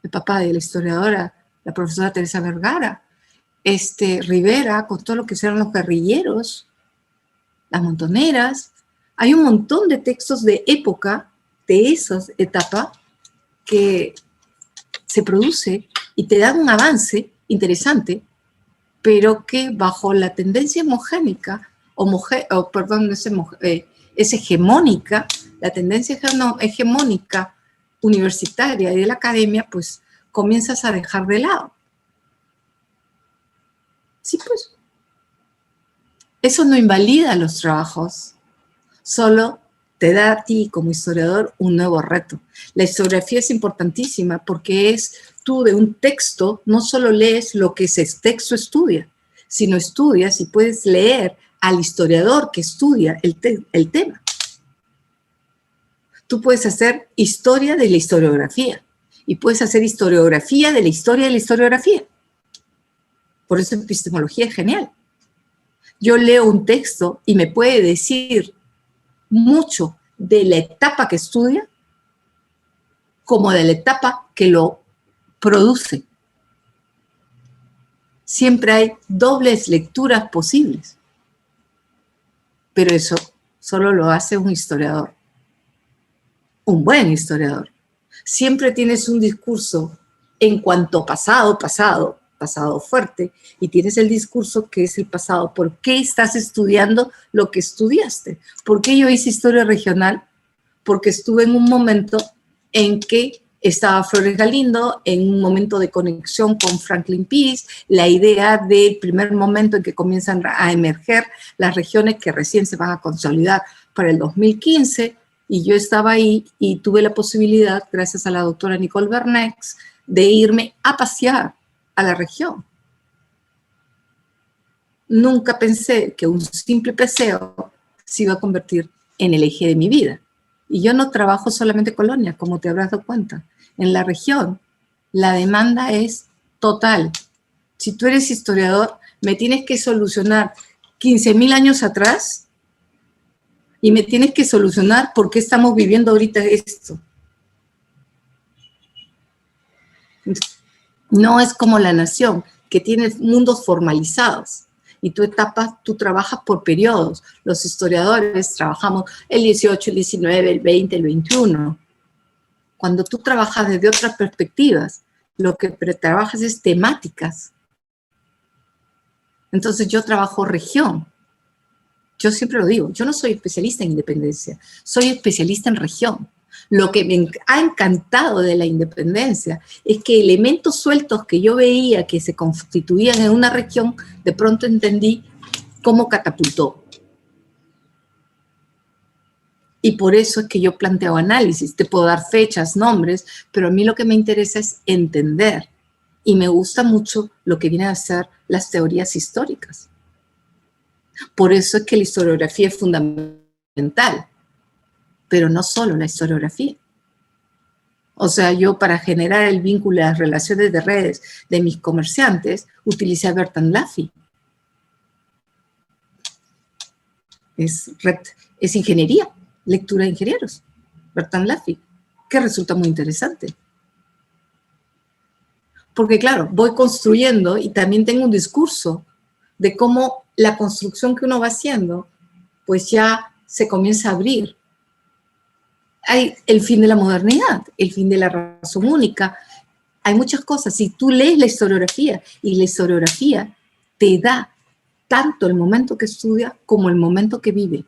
el papá de la historiadora, la profesora Teresa Vergara, Rivera, con todo lo que eran los guerrilleros, las montoneras. Hay un montón de textos de época, de esas etapas, que se produce y te dan un avance interesante, pero que bajo la tendencia homogénica, es hegemónica, la tendencia hegemónica universitaria y de la academia, pues comienzas a dejar de lado. Sí, pues. Eso no invalida los trabajos, solo te da a ti como historiador un nuevo reto. La historiografía es importantísima porque es tú de un texto, no solo lees lo que ese texto estudia, sino estudias y puedes leer al historiador que estudia el tema. Tú puedes hacer historia de la historiografía y puedes hacer historiografía de la historiografía. Por eso epistemología es genial. Yo leo un texto y me puede decir mucho de la etapa que estudia como de la etapa que lo produce. Siempre hay dobles lecturas posibles, pero eso solo lo hace un historiador, un buen historiador. Siempre tienes un discurso en cuanto pasado fuerte, y tienes el discurso que es el pasado. ¿Por qué estás estudiando lo que estudiaste? ¿Por qué yo hice historia regional? Porque estuve en un momento en que estaba Flores Galindo, en un momento de conexión con Franklin Pierce, la idea del primer momento en que comienzan a emerger las regiones que recién se van a consolidar para el 2015, y yo estaba ahí y tuve la posibilidad, gracias a la doctora Nicole Bernex, de irme a pasear a la región. Nunca pensé que un simple paseo se iba a convertir en el eje de mi vida. Y yo no trabajo solamente colonia, como te habrás dado cuenta. En la región, la demanda es total. Si tú eres historiador, me tienes que solucionar 15.000 años atrás y me tienes que solucionar por qué estamos viviendo ahorita esto. No es como la nación, que tiene mundos formalizados. Y tú trabajas por periodos. Los historiadores trabajamos el 18, el 19, el 20, el 21. Cuando tú trabajas desde otras perspectivas, lo que trabajas es temáticas. Entonces yo trabajo región. Yo siempre lo digo, yo no soy especialista en independencia, soy especialista en región. Lo que me ha encantado de la independencia es que elementos sueltos que yo veía que se constituían en una región, de pronto entendí cómo catapultó. Y por eso es que yo planteo análisis. Te puedo dar fechas, nombres, pero a mí lo que me interesa es entender. Y me gusta mucho lo que vienen a ser las teorías históricas. Por eso es que la historiografía es fundamental. Pero no solo la historiografía. O sea, yo para generar el vínculo de las relaciones de redes de mis comerciantes, utilicé a Bertrand Laffy. Es ingeniería, lectura de ingenieros, Bertrand Laffy, que resulta muy interesante. Porque claro, voy construyendo y también tengo un discurso de cómo la construcción que uno va haciendo, pues ya se comienza a abrir. Hay el fin de la modernidad, el fin de la razón única. Hay muchas cosas. Si tú lees la historiografía, y la historiografía te da tanto el momento que estudia como el momento que vive.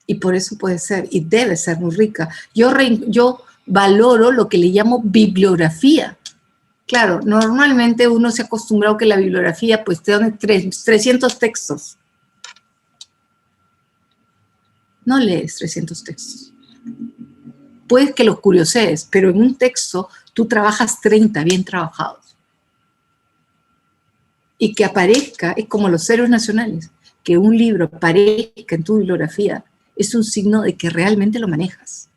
Y por eso puede ser y debe ser muy rica. Yo valoro lo que le llamo bibliografía. Claro, normalmente uno se ha acostumbrado que la bibliografía pues te da 300 textos. No lees 300 textos. Puedes que los curiosees, pero en un texto tú trabajas 30 bien trabajados. Y que aparezca, es como los héroes nacionales, que un libro aparezca en tu bibliografía es un signo de que realmente lo manejas.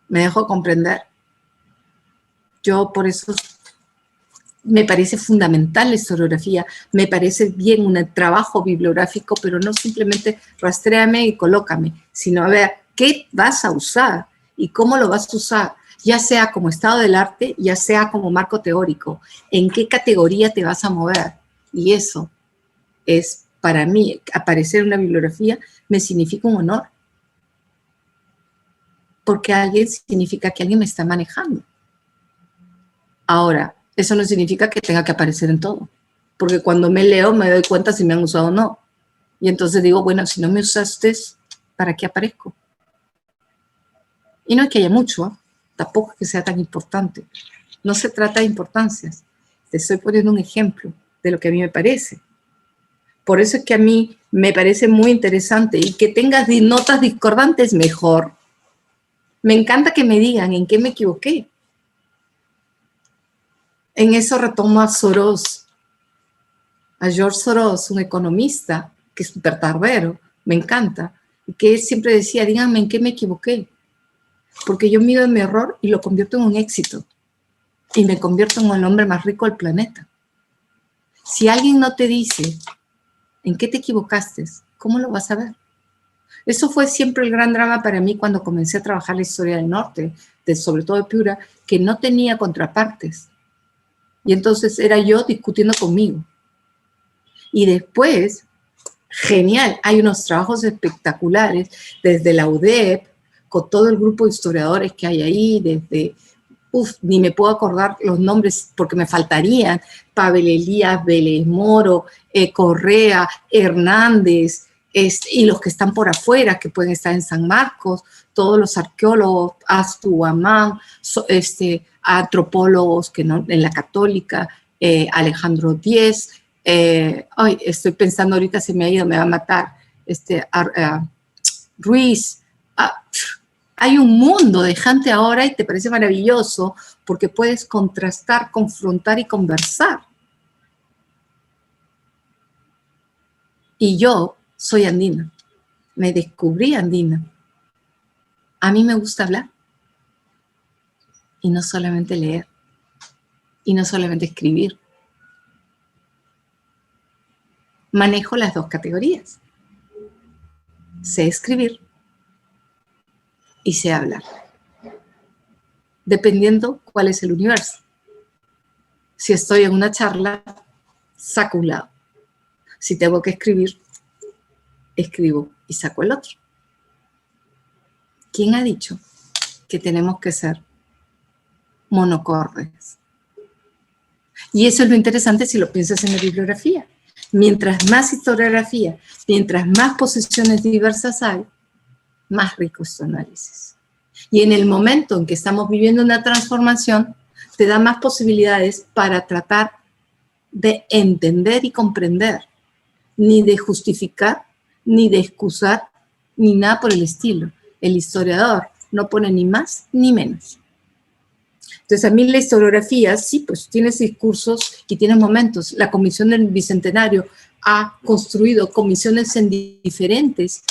¿Me dejo comprender? Yo por eso me parece fundamental la historiografía, me parece bien un trabajo bibliográfico, pero no simplemente rastréame y colócame, sino a ver qué vas a usar y cómo lo vas a usar, ya sea como estado del arte, ya sea como marco teórico, en qué categoría te vas a mover. Y eso es, para mí, aparecer en una bibliografía me significa un honor. Porque alguien significa que alguien me está manejando. Ahora, eso no significa que tenga que aparecer en todo. Porque cuando me leo me doy cuenta si me han usado o no. Y entonces digo, bueno, si no me usaste, ¿para qué aparezco? Y no es que haya mucho, ¿eh? Tampoco es que sea tan importante. No se trata de importancias. Te estoy poniendo un ejemplo de lo que a mí me parece. Por eso es que a mí me parece muy interesante y que tengas notas discordantes, mejor. Me encanta que me digan en qué me equivoqué. En eso retomo a Soros, a George Soros, un economista que es súper tardero, me encanta, y que él siempre decía, díganme en qué me equivoqué, porque yo mido en mi error y lo convierto en un éxito, y me convierto en el hombre más rico del planeta. Si alguien no te dice en qué te equivocaste, ¿cómo lo vas a ver? Eso fue siempre el gran drama para mí cuando comencé a trabajar la historia del norte, sobre todo de Piura, que no tenía contrapartes. Y entonces era yo discutiendo conmigo. Y después, genial, hay unos trabajos espectaculares desde la UDEP, con todo el grupo de historiadores que hay ahí, desde, ni me puedo acordar los nombres porque me faltarían, Pavel Elías, Vélez Moro, Correa, Hernández, y los que están por afuera, que pueden estar en San Marcos, todos los arqueólogos, Astu Amán, antropólogos que no, en la Católica, Alejandro Díez, estoy pensando ahorita, se me ha ido, me va a matar, Ruiz. Hay un mundo de gente ahora y te parece maravilloso porque puedes contrastar, confrontar y conversar. Y yo soy andina, me descubrí andina. A mí me gusta hablar y no solamente leer y no solamente escribir. Manejo las dos categorías. Sé escribir y sé hablar, dependiendo cuál es el universo. Si estoy en una charla, saco un lado. Si tengo que escribir, escribo y saco el otro. ¿Quién ha dicho que tenemos que ser monocordes? Y eso es lo interesante si lo piensas en la bibliografía. Mientras más historiografía, mientras más posiciones diversas hay, más rico es tu análisis. Y en el momento en que estamos viviendo una transformación, te da más posibilidades para tratar de entender y comprender, ni de justificar, ni de excusar, ni nada por el estilo. El historiador no pone ni más ni menos. Entonces, a mí la historiografía, sí, pues tienes discursos y tienes momentos. La Comisión del Bicentenario ha construido comisiones en diferentes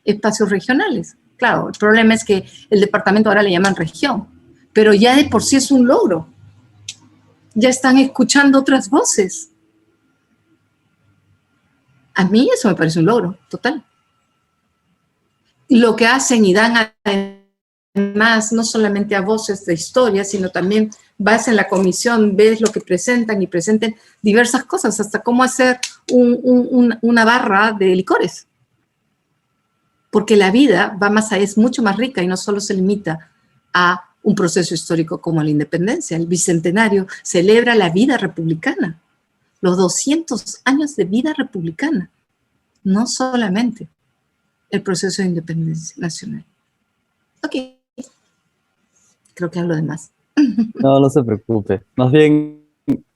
espacios regionales. Claro, el problema es que el departamento ahora le llaman región, pero ya de por sí es un logro. Ya están escuchando otras voces. A mí eso me parece un logro, total. Lo que hacen y dan además no solamente a voces de historia, sino también vas en la comisión, ves lo que presentan y presenten diversas cosas, hasta cómo hacer una barra de licores. Porque la vida va más allá, es mucho más rica y no solo se limita a un proceso histórico como la independencia. El Bicentenario celebra la vida republicana, los 200 años de vida republicana, no solamente el proceso de independencia nacional. Ok, creo que hablo de más. No, no se preocupe. Más bien,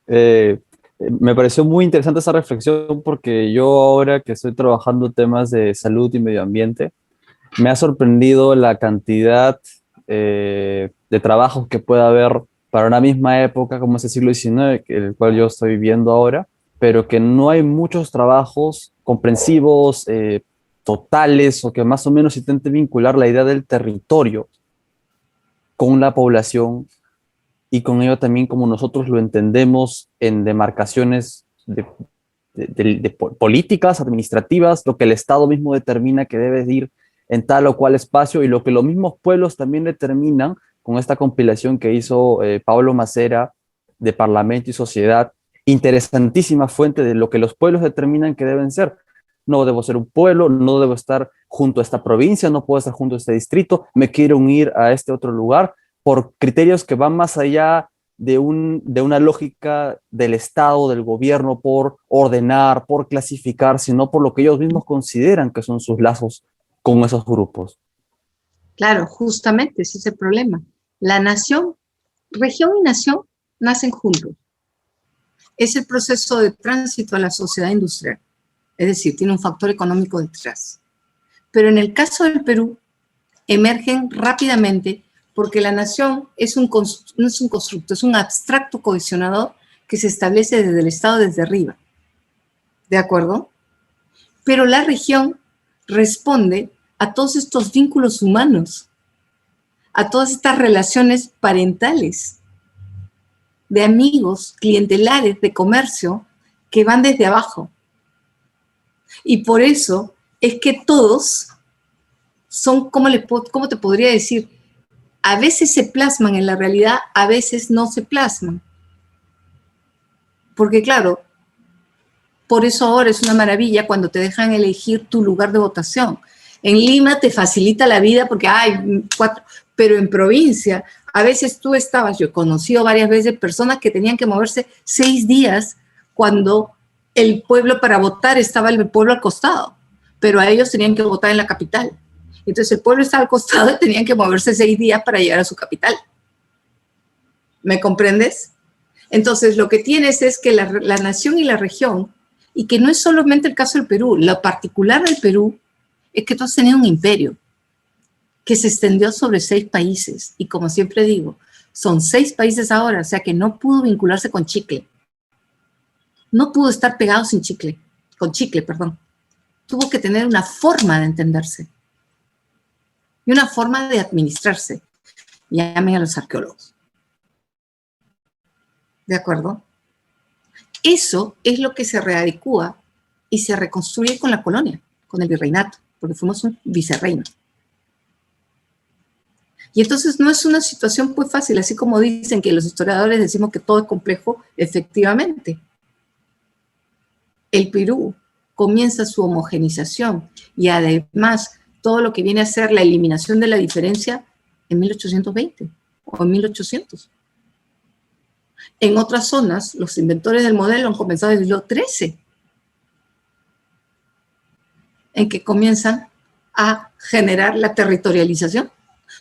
me pareció muy interesante esa reflexión porque yo ahora que estoy trabajando temas de salud y medio ambiente, me ha sorprendido la cantidad de trabajos que puede haber para una misma época como es el siglo XIX, el cual yo estoy viviendo ahora, pero que no hay muchos trabajos comprensivos, totales, o que más o menos intenten vincular la idea del territorio con la población y con ello también como nosotros lo entendemos en demarcaciones de políticas, administrativas, lo que el Estado mismo determina que debe ir en tal o cual espacio y lo que los mismos pueblos también determinan con esta compilación que hizo Pablo Macera de Parlamento y Sociedad, interesantísima fuente de lo que los pueblos determinan que deben ser. No debo ser un pueblo, no debo estar junto a esta provincia, no puedo estar junto a este distrito, me quiero unir a este otro lugar por criterios que van más allá de una lógica del Estado, del gobierno, por ordenar, por clasificar, sino por lo que ellos mismos consideran que son sus lazos con esos grupos. Claro, justamente ese es el problema. La nación, región y nación nacen juntos. Es el proceso de tránsito a la sociedad industrial. Es decir, tiene un factor económico detrás. Pero en el caso del Perú, emergen rápidamente porque la nación no es un constructo, es un abstracto cohesionador que se establece desde el Estado, desde arriba. ¿De acuerdo? Pero la región responde a todos estos vínculos humanos, a todas estas relaciones parentales, de amigos, clientelares, de comercio, que van desde abajo. Y por eso es que todos son, ¿cómo te podría decir? A veces se plasman en la realidad, a veces no se plasman. Porque claro, por eso ahora es una maravilla cuando te dejan elegir tu lugar de votación. En Lima te facilita la vida porque hay 4, pero en provincia, a veces yo he conocido varias veces personas que tenían que moverse 6 días cuando el pueblo para votar estaba el pueblo al costado, pero a ellos tenían que votar en la capital. Entonces el pueblo estaba al costado y tenían que moverse 6 días para llegar a su capital. ¿Me comprendes? Entonces lo que tienes es que la nación y la región, y que no es solamente el caso del Perú, lo particular del Perú es que tú has tenido un imperio que se extendió sobre 6 países, y como siempre digo, son 6 países ahora, o sea que no pudo vincularse con chicle. No pudo estar pegado sin chicle, con chicle, perdón. Tuvo que tener una forma de entenderse y una forma de administrarse. Llamen a los arqueólogos. ¿De acuerdo? Eso es lo que se readecúa y se reconstruye con la colonia, con el virreinato, porque fuimos un vicerreino. Y entonces no es una situación pues fácil, así como dicen que los historiadores decimos que todo es complejo, efectivamente. El Perú comienza su homogenización y además todo lo que viene a ser la eliminación de la diferencia en 1820 o en 1800. En otras zonas, los inventores del modelo han comenzado desde el siglo XIII, en que comienzan a generar la territorialización.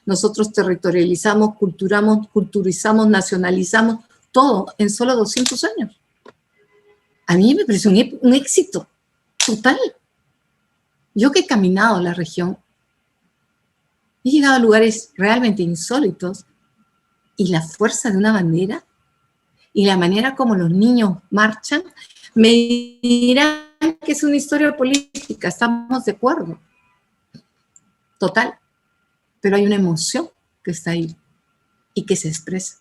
Nosotros territorializamos, culturizamos, nacionalizamos, todo en solo 200 años. A mí me pareció un éxito total. Yo que he caminado la región, he llegado a lugares realmente insólitos y la fuerza de una bandera y la manera como los niños marchan, me dirán que es una historia política, estamos de acuerdo. Total. Pero hay una emoción que está ahí y que se expresa.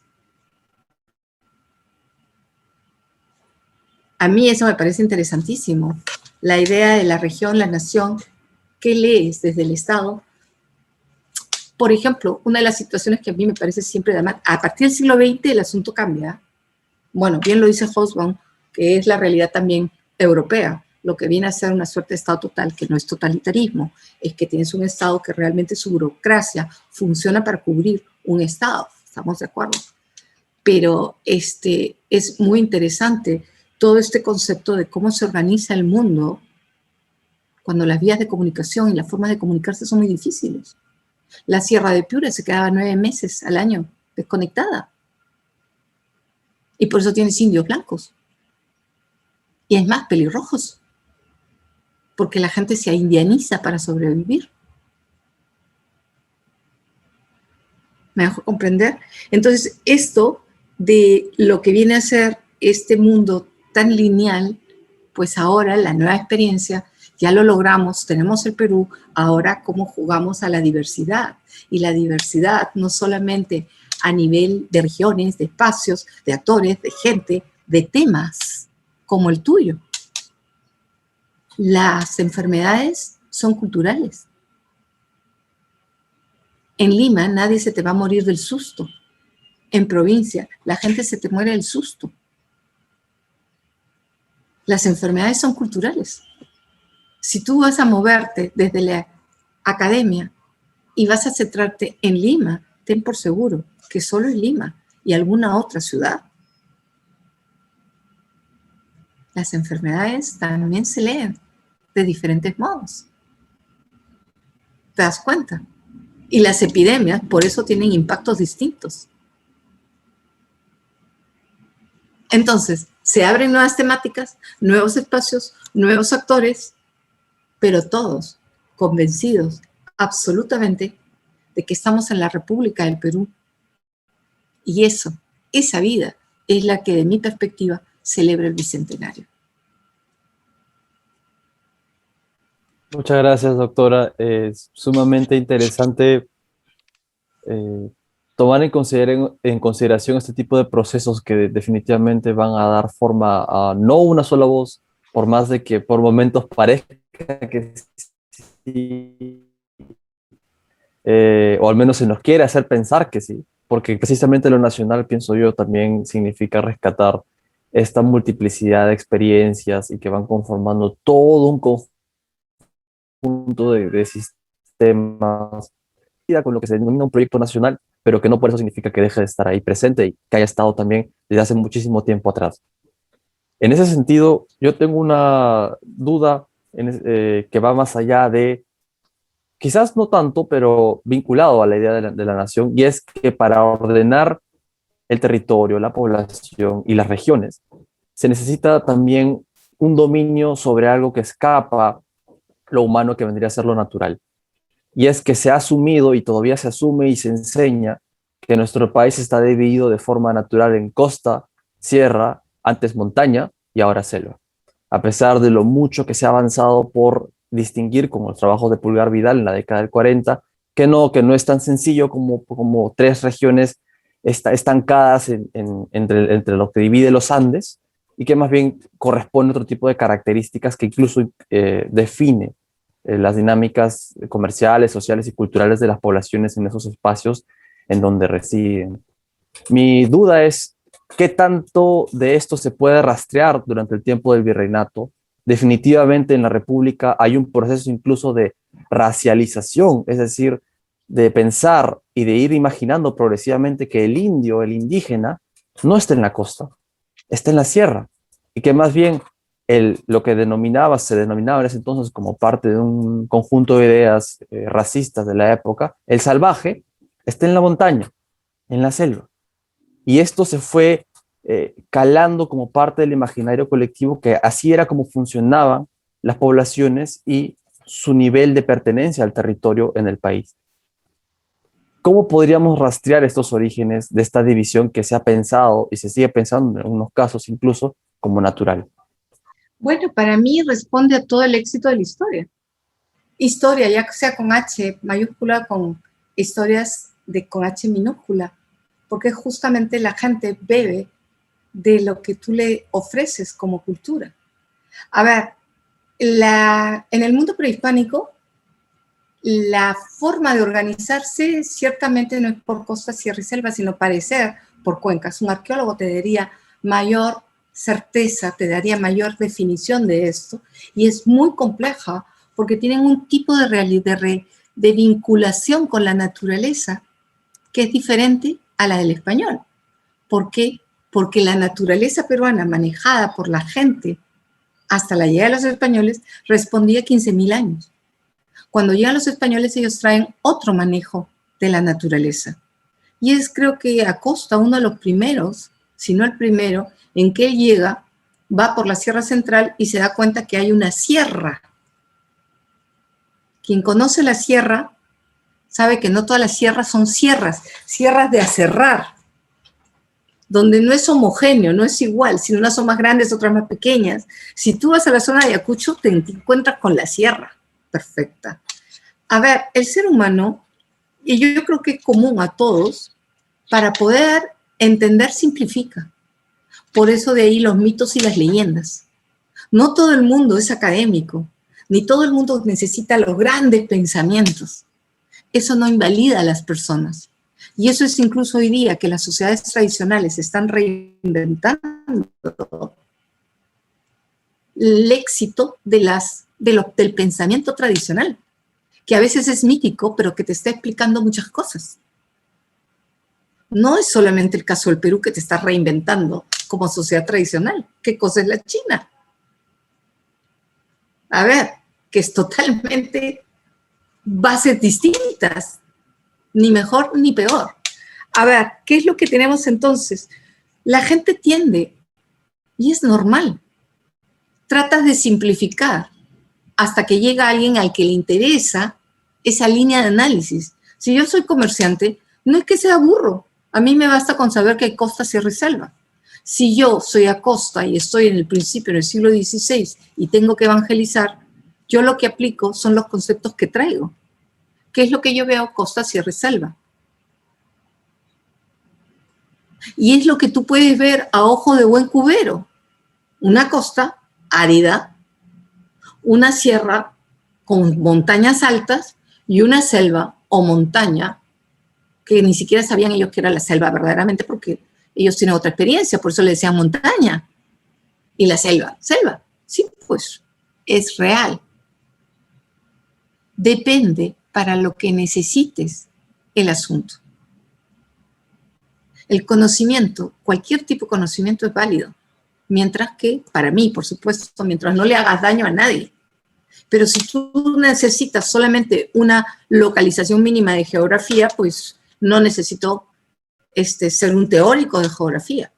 A mí eso me parece interesantísimo. La idea de la región, la nación, ¿qué lees desde el Estado? Por ejemplo, una de las situaciones que a mí me parece siempre, además, a partir del siglo XX el asunto cambia. Bueno, bien lo dice Hobsbawm, que es la realidad también europea, lo que viene a ser una suerte de Estado total, que no es totalitarismo, es que tienes un Estado que realmente su burocracia funciona para cubrir un Estado, ¿estamos de acuerdo? Pero es muy interesante todo este concepto de cómo se organiza el mundo cuando las vías de comunicación y las formas de comunicarse son muy difíciles. La Sierra de Piura se quedaba 9 meses al año desconectada. Y por eso tienes indios blancos. Y es más, pelirrojos. Porque la gente se indianiza para sobrevivir. ¿Me dejo comprender? Entonces, esto de lo que viene a ser este mundo tan lineal, pues ahora la nueva experiencia, ya lo logramos, tenemos el Perú, ahora cómo jugamos a la diversidad. Y la diversidad no solamente a nivel de regiones, de espacios, de actores, de gente, de temas como el tuyo. Las enfermedades son culturales. En Lima nadie se te va a morir del susto. En provincia la gente se te muere del susto. Las enfermedades son culturales. Si tú vas a moverte desde la academia y vas a centrarte en Lima, ten por seguro que solo es Lima y alguna otra ciudad. Las enfermedades también se leen de diferentes modos. ¿Te das cuenta? Y las epidemias, por eso tienen impactos distintos. Entonces, se abren nuevas temáticas, nuevos espacios, nuevos actores, pero todos convencidos absolutamente de que estamos en la República del Perú. Y esa vida es la que, de mi perspectiva, celebra el Bicentenario. Muchas gracias, doctora. Es sumamente interesante tomar en consideración este tipo de procesos que definitivamente van a dar forma a no una sola voz, por más de que por momentos parezca que sí, o al menos se nos quiere hacer pensar que sí, porque precisamente lo nacional, pienso yo, también significa rescatar esta multiplicidad de experiencias y que van conformando todo un conjunto de sistemas con lo que se denomina un proyecto nacional, pero que no por eso significa que deje de estar ahí presente y que haya estado también desde hace muchísimo tiempo atrás. En ese sentido, yo tengo una duda que va más allá de, quizás no tanto, pero vinculado a la idea de la nación, y es que para ordenar el territorio, la población y las regiones, se necesita también un dominio sobre algo que escapa lo humano, que vendría a ser lo natural. Y es que se ha asumido y todavía se asume y se enseña que nuestro país está dividido de forma natural en costa, sierra, antes montaña y ahora selva. A pesar de lo mucho que se ha avanzado por distinguir con los trabajos de Pulgar Vidal en la década del 40, que no es tan sencillo como tres regiones estancadas entre lo que divide los Andes, y que más bien corresponde a otro tipo de características que incluso define las dinámicas comerciales, sociales y culturales de las poblaciones en esos espacios en donde residen. Mi duda es, ¿qué tanto de esto se puede rastrear durante el tiempo del virreinato? Definitivamente en la República hay un proceso incluso de racialización, es decir, de pensar y de ir imaginando progresivamente que el indio, el indígena, no está en la costa, está en la sierra, y que más bien lo que se denominaba en ese entonces como parte de un conjunto de ideas racistas de la época, el salvaje, está en la montaña, en la selva. Y esto se fue calando como parte del imaginario colectivo, que así era como funcionaban las poblaciones y su nivel de pertenencia al territorio en el país. ¿Cómo podríamos rastrear estos orígenes de esta división que se ha pensado y se sigue pensando en algunos casos incluso como natural? Bueno, para mí responde a todo el éxito de la historia. Historia, ya sea con H mayúscula, con historias con H minúscula, porque justamente la gente bebe de lo que tú le ofreces como cultura. A ver, en el mundo prehispánico, la forma de organizarse ciertamente no es por costa, sierra y selva, sino parecer por cuencas. Un arqueólogo te daría mayor certeza, te daría mayor definición de esto, y es muy compleja porque tienen un tipo de vinculación con la naturaleza que es diferente a la del español. ¿Por qué? Porque la naturaleza peruana manejada por la gente hasta la llegada de los españoles respondía a 15.000 años. Cuando llegan los españoles, ellos traen otro manejo de la naturaleza. Y es, creo que Acosta, uno de los primeros, si no el primero, en que él llega, va por la Sierra Central y se da cuenta que hay una sierra. Quien conoce la sierra sabe que no todas las sierras son sierras de aserrar, donde no es homogéneo, no es igual, sino unas son más grandes, otras más pequeñas. Si tú vas a la zona de Ayacucho, te encuentras con la sierra perfecta. A ver, el ser humano, y yo creo que es común a todos, para poder entender simplifica. Por eso de ahí los mitos y las leyendas. No todo el mundo es académico, ni todo el mundo necesita los grandes pensamientos. Eso no invalida a las personas. Y eso es incluso hoy día que las sociedades tradicionales se están reinventando. el éxito del pensamiento tradicional, que a veces es mítico, pero que te está explicando muchas cosas. No es solamente el caso del Perú que te está reinventando como sociedad tradicional. ¿Qué cosa es la China? A ver, que es totalmente bases distintas, ni mejor ni peor. A ver, ¿qué es lo que tenemos entonces? La gente tiende, y es normal, tratas de simplificar hasta que llega alguien al que le interesa esa línea de análisis. Si yo soy comerciante, no es que sea burro. A mí me basta con saber que hay costa, sierra y selva. Si yo soy Acosta y estoy en el principio del siglo XVI y tengo que evangelizar, yo lo que aplico son los conceptos que traigo. ¿Qué es lo que yo veo? Costa, sierra y selva. Y es lo que tú puedes ver a ojo de buen cubero. Una costa árida, una sierra con montañas altas y una selva o montaña que ni siquiera sabían ellos que era la selva verdaderamente porque ellos tienen otra experiencia, por eso le decían montaña. Y la selva, selva, sí, pues es real. Depende para lo que necesites el asunto. El conocimiento, cualquier tipo de conocimiento es válido, mientras que, para mí, por supuesto, mientras no le hagas daño a nadie. Pero si tú necesitas solamente una localización mínima de geografía, pues no necesito ser un teórico de geografía.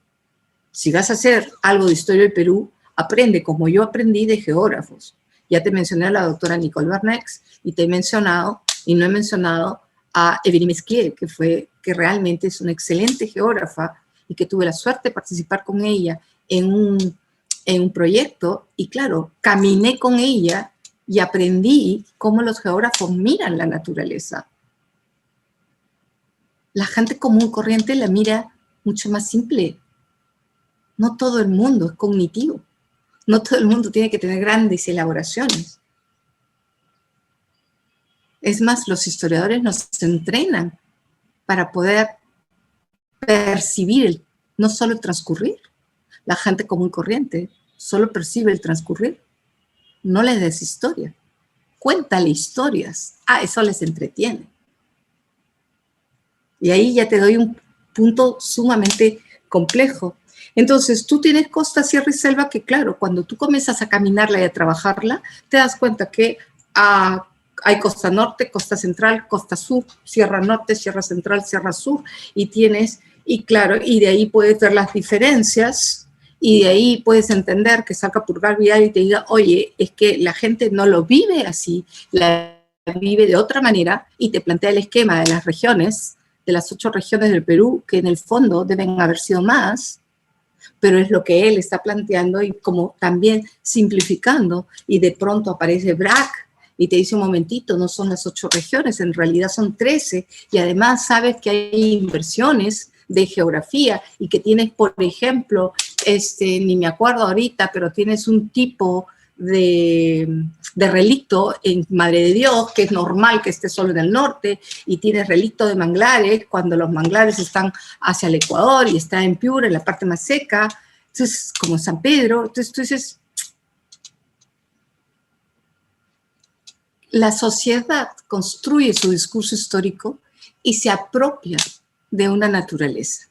Si vas a hacer algo de historia del Perú, aprende como yo aprendí de geógrafos. Ya te mencioné a la doctora Nicole Bernex y te he mencionado, y no he mencionado a Evelyn Mesquier, que realmente es una excelente geógrafa y que tuve la suerte de participar con ella en un proyecto y claro, caminé con ella y aprendí cómo los geógrafos miran la naturaleza. La gente común corriente la mira mucho más simple. No todo el mundo es cognitivo. No todo el mundo tiene que tener grandes elaboraciones. Es más, los historiadores nos entrenan para poder percibir no solo el transcurrir. La gente común corriente solo percibe el transcurrir. No les des historia. Cuéntale historias. Eso les entretiene. Y ahí ya te doy un punto sumamente complejo. Entonces, tú tienes costa, sierra y selva que, claro, cuando tú comienzas a caminarla y a trabajarla, te das cuenta que hay costa norte, costa central, costa sur, sierra norte, sierra central, sierra sur, y claro, y de ahí puedes ver las diferencias, y de ahí puedes entender que salga Purgar Vidal y te diga, oye, es que la gente no lo vive así, la vive de otra manera, y te plantea el esquema de las regiones, de las 8 regiones del Perú, que en el fondo deben haber sido más, pero es lo que él está planteando y como también simplificando, y de pronto aparece Braque y te dice un momentito, no son las 8 regiones, en realidad son 13, y además sabes que hay inversiones de geografía y que tienes, por ejemplo, ni me acuerdo ahorita, pero tienes un tipo de relicto en Madre de Dios, que es normal que esté solo en el norte, y tienes relicto de manglares, cuando los manglares están hacia el Ecuador y está en Piura, en la parte más seca, entonces, como San Pedro, entonces la sociedad construye su discurso histórico y se apropia de una naturaleza.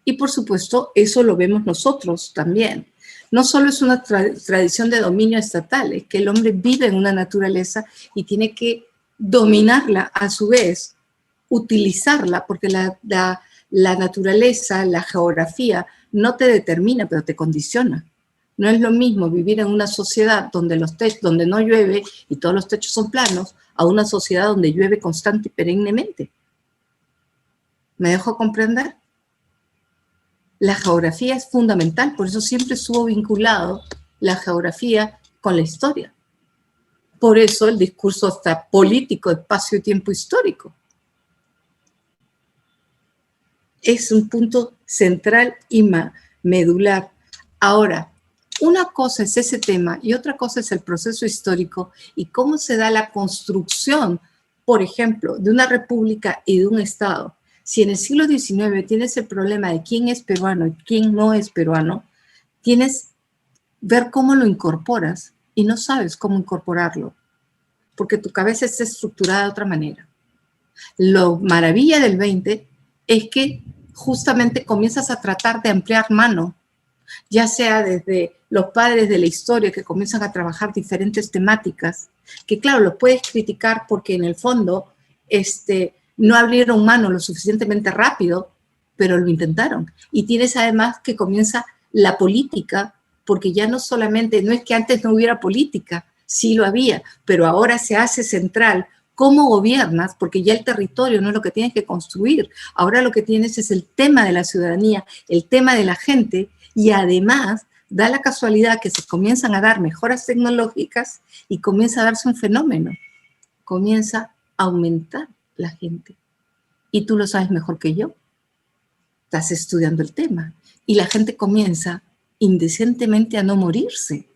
Y por supuesto, eso lo vemos nosotros también. No solo es una tradición de dominio estatal, es que el hombre vive en una naturaleza y tiene que dominarla a su vez, utilizarla, porque la naturaleza, la geografía, no te determina, pero te condiciona. No es lo mismo vivir en una sociedad donde no llueve y todos los techos son planos, a una sociedad donde llueve constante y perennemente. ¿Me dejo comprender? La geografía es fundamental, por eso siempre estuvo vinculado la geografía con la historia. Por eso el discurso hasta político, espacio y tiempo histórico. Es un punto central y medular. Ahora, una cosa es ese tema y otra cosa es el proceso histórico y cómo se da la construcción, por ejemplo, de una república y de un Estado. Si en el siglo XIX tienes el problema de quién es peruano y quién no es peruano, tienes ver cómo lo incorporas y no sabes cómo incorporarlo, porque tu cabeza está estructurada de otra manera. Lo maravilla del 20 es que justamente comienzas a tratar de ampliar mano, ya sea desde los padres de la historia que comienzan a trabajar diferentes temáticas, que claro, los puedes criticar porque en el fondo no abrieron mano lo suficientemente rápido, pero lo intentaron. Y tienes además que comienza la política, porque ya no solamente, no es que antes no hubiera política, sí lo había, pero ahora se hace central cómo gobiernas, porque ya el territorio no es lo que tienes que construir, ahora lo que tienes es el tema de la ciudadanía, el tema de la gente, y además da la casualidad que se comienzan a dar mejoras tecnológicas y comienza a darse un fenómeno, comienza a aumentar la gente. Y tú lo sabes mejor que yo, estás estudiando el tema, y la gente comienza indecentemente a no morirse.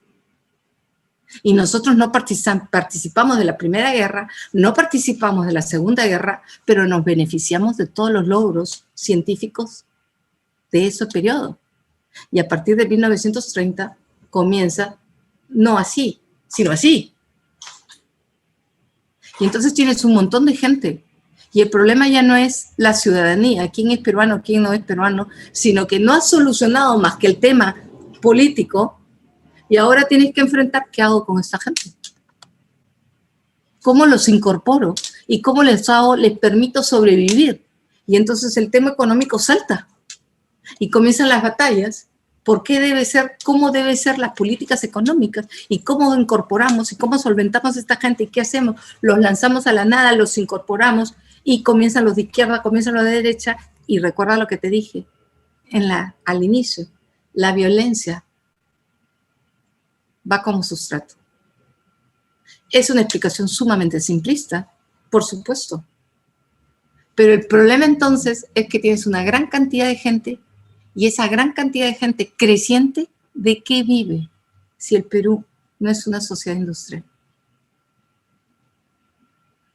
Y nosotros no participamos de la Primera Guerra, no participamos de la Segunda Guerra, pero nos beneficiamos de todos los logros científicos de ese periodo. Y a partir de 1930 comienza, no así, sino así. Y entonces tienes un montón de gente. Y el problema ya no es la ciudadanía, quién es peruano, quién no es peruano, sino que no has solucionado más que el tema político. Y ahora tienes que enfrentar qué hago con esta gente. ¿Cómo los incorporo? ¿Y cómo les permito sobrevivir? Y entonces el tema económico salta. Y comienzan las batallas. ¿Por qué debe ser? ¿Cómo deben ser las políticas económicas? ¿Y cómo incorporamos? ¿Y cómo solventamos a esta gente? ¿Y qué hacemos? Los lanzamos a la nada, los incorporamos y comienzan los de izquierda, comienzan los de derecha. Y recuerda lo que te dije al inicio. La violencia va como sustrato. Es una explicación sumamente simplista, por supuesto. Pero el problema entonces es que tienes una gran cantidad de gente y esa gran cantidad de gente creciente, ¿de qué vive si el Perú no es una sociedad industrial?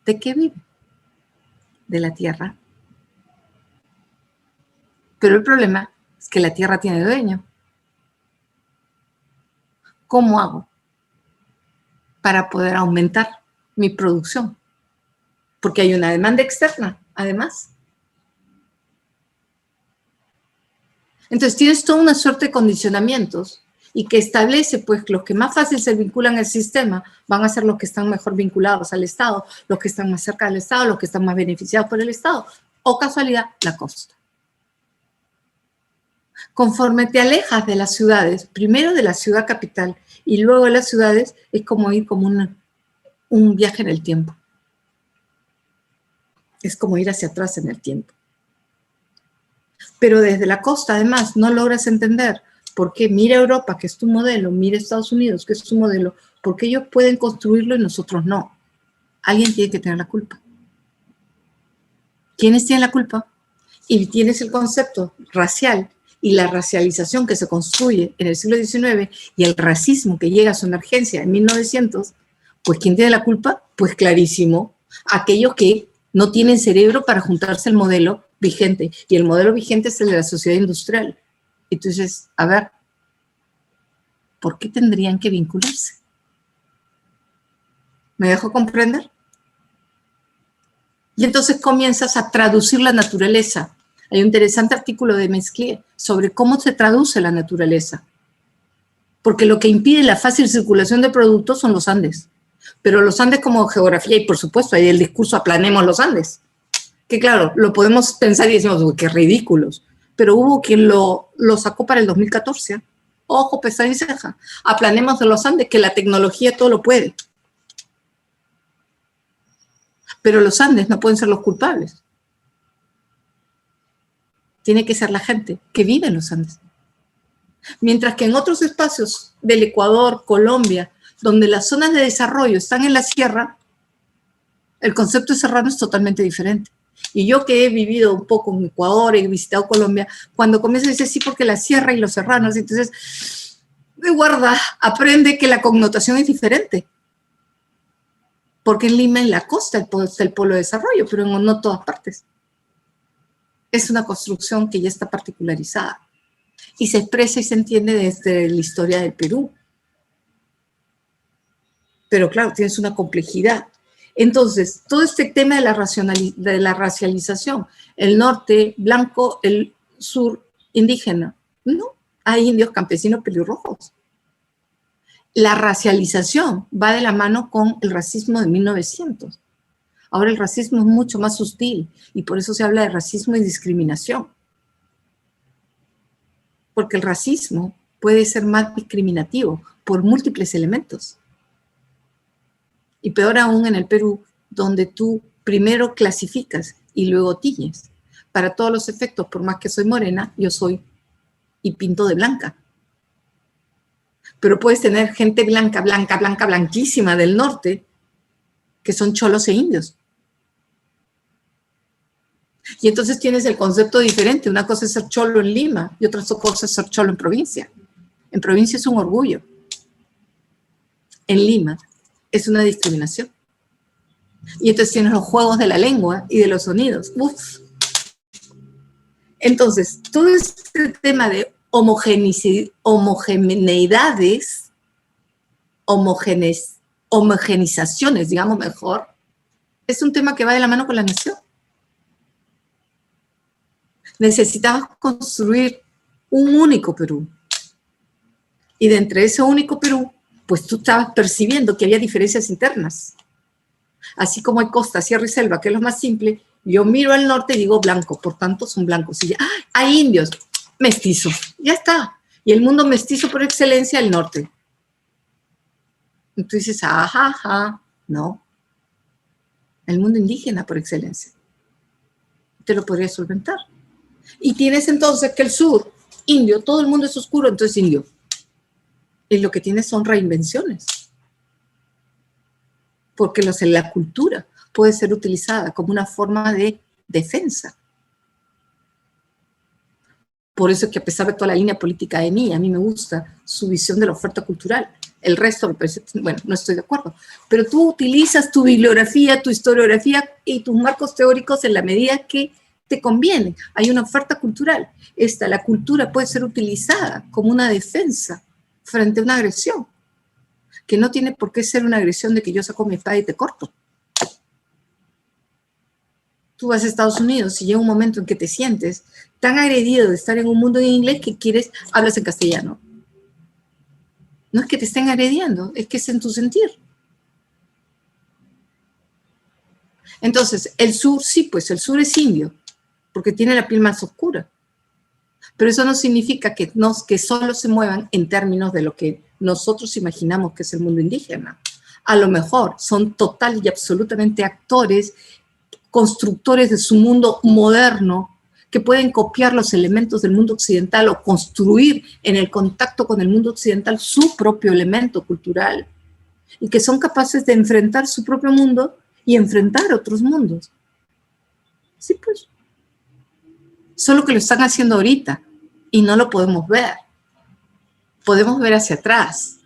¿De qué vive? De la tierra. Pero el problema es que la tierra tiene dueño. ¿Cómo hago para poder aumentar mi producción? Porque hay una demanda externa, además. Entonces tienes toda una suerte de condicionamientos y que establece pues los que más fácil se vinculan al sistema van a ser los que están mejor vinculados al Estado, los que están más cerca del Estado, los que están más beneficiados por el Estado, o casualidad, la costa. Conforme te alejas de las ciudades, primero de la ciudad capital y luego de las ciudades, es como ir como un viaje en el tiempo. Es como ir hacia atrás en el tiempo. Pero desde la costa, además, no logras entender por qué mira Europa, que es tu modelo, mira Estados Unidos, que es tu modelo, por qué ellos pueden construirlo y nosotros no. Alguien tiene que tener la culpa. ¿Quiénes tienen la culpa? Y tienes el concepto racial y la racialización que se construye en el siglo XIX y el racismo que llega a su emergencia en 1900, pues ¿quién tiene la culpa? Pues clarísimo, aquellos que no tienen cerebro para juntarse al modelo vigente, y el modelo vigente es el de la sociedad industrial. Entonces, a ver, ¿por qué tendrían que vincularse? ¿Me dejo comprender? Y entonces comienzas a traducir la naturaleza. Hay un interesante artículo de Mesclier sobre cómo se traduce la naturaleza. Porque lo que impide la fácil circulación de productos son los Andes. Pero los Andes como geografía, y por supuesto hay el discurso aplanemos los Andes. Que claro, lo podemos pensar y decimos, uy, qué ridículos. Pero hubo quien lo sacó para el 2014. Ojo, pesa y ceja. Aplanemos de los Andes, que la tecnología todo lo puede. Pero los Andes no pueden ser los culpables. Tiene que ser la gente que vive en los Andes. Mientras que en otros espacios del Ecuador, Colombia, donde las zonas de desarrollo están en la sierra, el concepto de serrano es totalmente diferente. Y yo que he vivido un poco en Ecuador, he visitado Colombia, cuando comienzo a decir sí porque la sierra y los serranos, entonces, de guarda, aprende que la connotación es diferente. Porque en Lima, en la costa, está el polo de desarrollo, pero en no todas partes. Es una construcción que ya está particularizada. y se expresa y se entiende desde la historia del Perú. Pero claro, tienes una complejidad. Entonces, todo este tema de la racialización, el norte blanco, el sur indígena, no, hay indios campesinos pelirrojos. La racialización va de la mano con el racismo de 1900. Ahora el racismo es mucho más sutil y por eso se habla de racismo y discriminación. Porque el racismo puede ser más discriminativo por múltiples elementos. Y peor aún en el Perú, donde tú primero clasificas y luego tiñes. Para todos los efectos, por más que soy morena, yo soy y pinto de blanca. Pero puedes tener gente blanca, blanca, blanca, blanquísima del norte, que son cholos e indios. Y entonces tienes el concepto diferente. Una cosa es ser cholo en Lima y otra cosa es ser cholo en provincia. En provincia es un orgullo. En Lima es una discriminación. Y entonces tienes los juegos de la lengua y de los sonidos. Uf. Entonces, todo este tema de homogeneidades, homogenizaciones, digamos mejor, es un tema que va de la mano con la nación. Necesitabas construir un único Perú. Y de entre ese único Perú, pues tú estabas percibiendo que había diferencias internas. Así como hay costa, sierra y selva, que es lo más simple, yo miro al norte y digo blanco, por tanto son blancos. Y ya, hay indios, mestizo, ya está. Y el mundo mestizo por excelencia, el norte. Y tú dices, ajá, no. El mundo indígena por excelencia. Te lo podría solventar. Y tienes entonces que el sur, indio, todo el mundo es oscuro, entonces indio. Y lo que tienes son reinvenciones. Porque la cultura puede ser utilizada como una forma de defensa. Por eso es que a pesar de toda la línea política de mí, a mí me gusta su visión de la oferta cultural. El resto me parece, bueno, no estoy de acuerdo. Pero tú utilizas tu bibliografía, tu historiografía y tus marcos teóricos en la medida que te conviene. Hay una oferta cultural. La cultura puede ser utilizada como una defensa frente a una agresión, que no tiene por qué ser una agresión de que yo saco mi espada y te corto. Tú vas a Estados Unidos y llega un momento en que te sientes tan agredido de estar en un mundo en inglés que hablas en castellano. No es que te estén agrediendo, es que es en tu sentir. Entonces, el sur, sí, pues el sur es indio, porque tiene la piel más oscura. Pero eso no significa que solo se muevan en términos de lo que nosotros imaginamos que es el mundo indígena. A lo mejor son total y absolutamente actores, constructores de su mundo moderno, que pueden copiar los elementos del mundo occidental o construir en el contacto con el mundo occidental su propio elemento cultural, y que son capaces de enfrentar su propio mundo y enfrentar otros mundos. Sí, pues. Solo que lo están haciendo ahorita y no lo podemos ver. Podemos ver hacia atrás.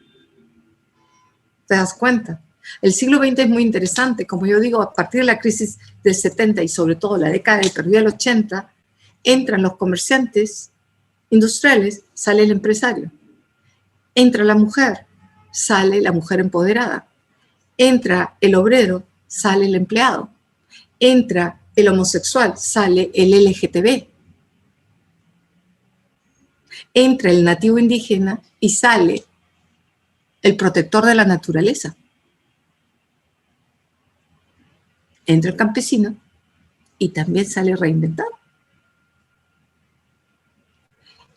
¿Te das cuenta? El siglo XX es muy interesante. Como yo digo, a partir de la crisis del 70 y sobre todo la década de perdida del 80, entran los comerciantes industriales, sale el empresario. Entra la mujer, sale la mujer empoderada. Entra el obrero, sale el empleado. Entra el homosexual, sale el LGTB. Entra el nativo indígena y sale el protector de la naturaleza. Entra el campesino y también sale reinventado.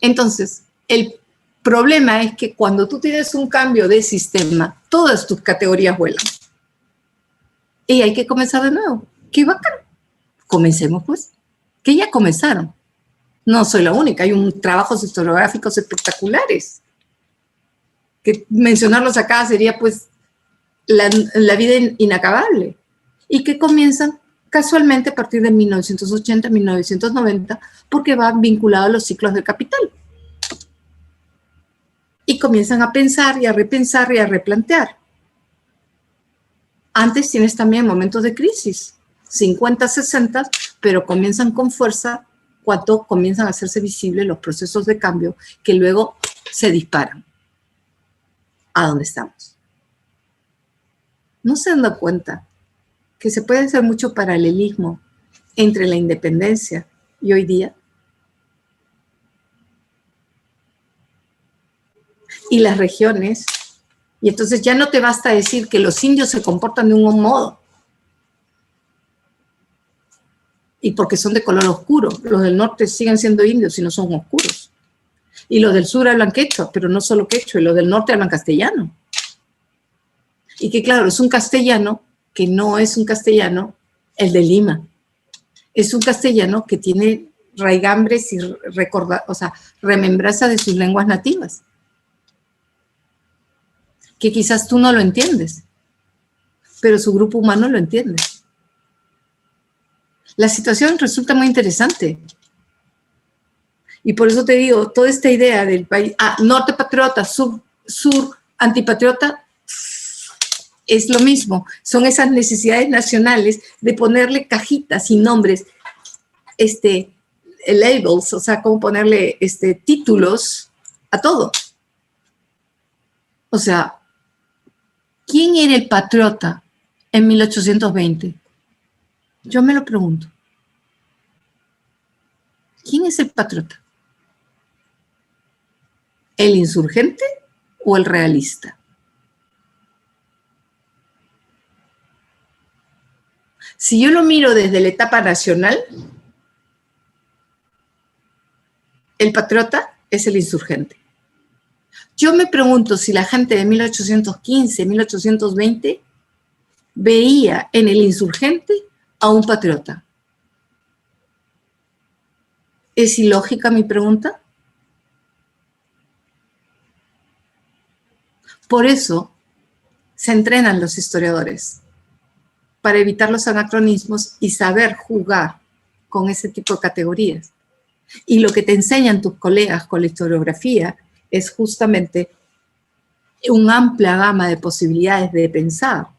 Entonces, el problema es que cuando tú tienes un cambio de sistema, todas tus categorías vuelan. Y hay que comenzar de nuevo. ¡Qué bacán! Comencemos, pues. Que ya comenzaron. No soy la única, hay trabajos historiográficos espectaculares. Que mencionarlos acá sería, pues, la vida inacabable. Y que comienzan casualmente a partir de 1980, 1990, porque van vinculados a los ciclos del capital. Y comienzan a pensar y a repensar y a replantear. Antes tienes también momentos de crisis, 50, 60, pero comienzan con fuerza cuando comienzan a hacerse visibles los procesos de cambio que luego se disparan a donde estamos. ¿No se han dado cuenta que se puede hacer mucho paralelismo entre la independencia y hoy día? Y las regiones. Y entonces ya no te basta decir que los indios se comportan de un modo. Y porque son de color oscuro. Los del norte siguen siendo indios y no son oscuros. Y los del sur hablan quechua, pero no solo quechua. Y los del norte hablan castellano. Y que claro, es un castellano que no es un castellano el de Lima. Es un castellano que tiene raigambres y remembranza de sus lenguas nativas. Que quizás tú no lo entiendes, pero su grupo humano lo entiende. La situación resulta muy interesante. Y por eso te digo, toda esta idea del país, norte patriota, sur antipatriota, es lo mismo. Son esas necesidades nacionales de ponerle cajitas y nombres, labels, o sea, como ponerle títulos a todo. O sea, ¿quién era el patriota en 1820? Yo me lo pregunto. ¿Quién es el patriota? ¿El insurgente o el realista? Si yo lo miro desde la etapa nacional, el patriota es el insurgente. Yo me pregunto si la gente de 1815, 1820 veía en el insurgente a un patriota. ¿Es ilógica mi pregunta? Por eso se entrenan los historiadores, para evitar los anacronismos y saber jugar con ese tipo de categorías. Y lo que te enseñan tus colegas con la historiografía es justamente una amplia gama de posibilidades de pensar.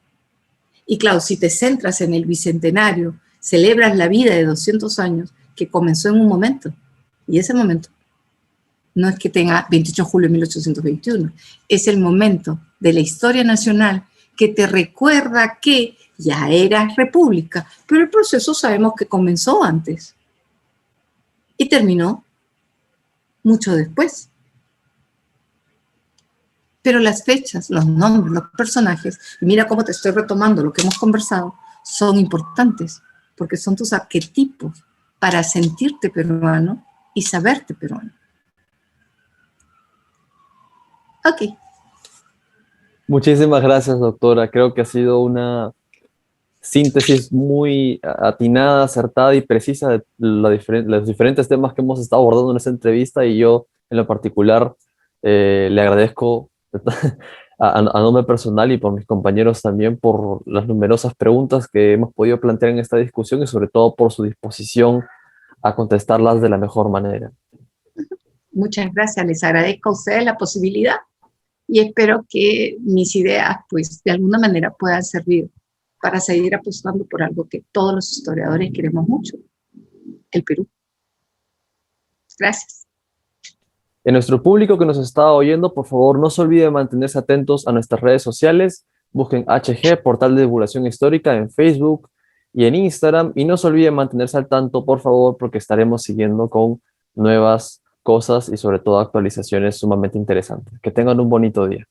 Y claro, si te centras en el bicentenario, celebras la vida de 200 años que comenzó en un momento. Y ese momento no es que tenga 28 de julio de 1821, es el momento de la historia nacional que te recuerda que ya era república, pero el proceso sabemos que comenzó antes y terminó mucho después. Pero las fechas, los nombres, los personajes, y mira cómo te estoy retomando lo que hemos conversado, son importantes, porque son tus arquetipos para sentirte peruano y saberte peruano. Ok. Muchísimas gracias, doctora. Creo que ha sido una síntesis muy atinada, acertada y precisa de los diferentes temas que hemos estado abordando en esta entrevista, y yo en lo particular le agradezco a nombre personal y por mis compañeros también por las numerosas preguntas que hemos podido plantear en esta discusión y sobre todo por su disposición a contestarlas de la mejor manera. Muchas gracias, les agradezco a ustedes la posibilidad y espero que mis ideas pues de alguna manera puedan servir para seguir apostando por algo que todos los historiadores queremos mucho, el Perú. Gracias. En nuestro público que nos está oyendo, por favor, no se olvide de mantenerse atentos a nuestras redes sociales. Busquen HG, Portal de Divulgación Histórica, en Facebook y en Instagram. Y no se olvide de mantenerse al tanto, por favor, porque estaremos siguiendo con nuevas cosas y sobre todo actualizaciones sumamente interesantes. Que tengan un bonito día.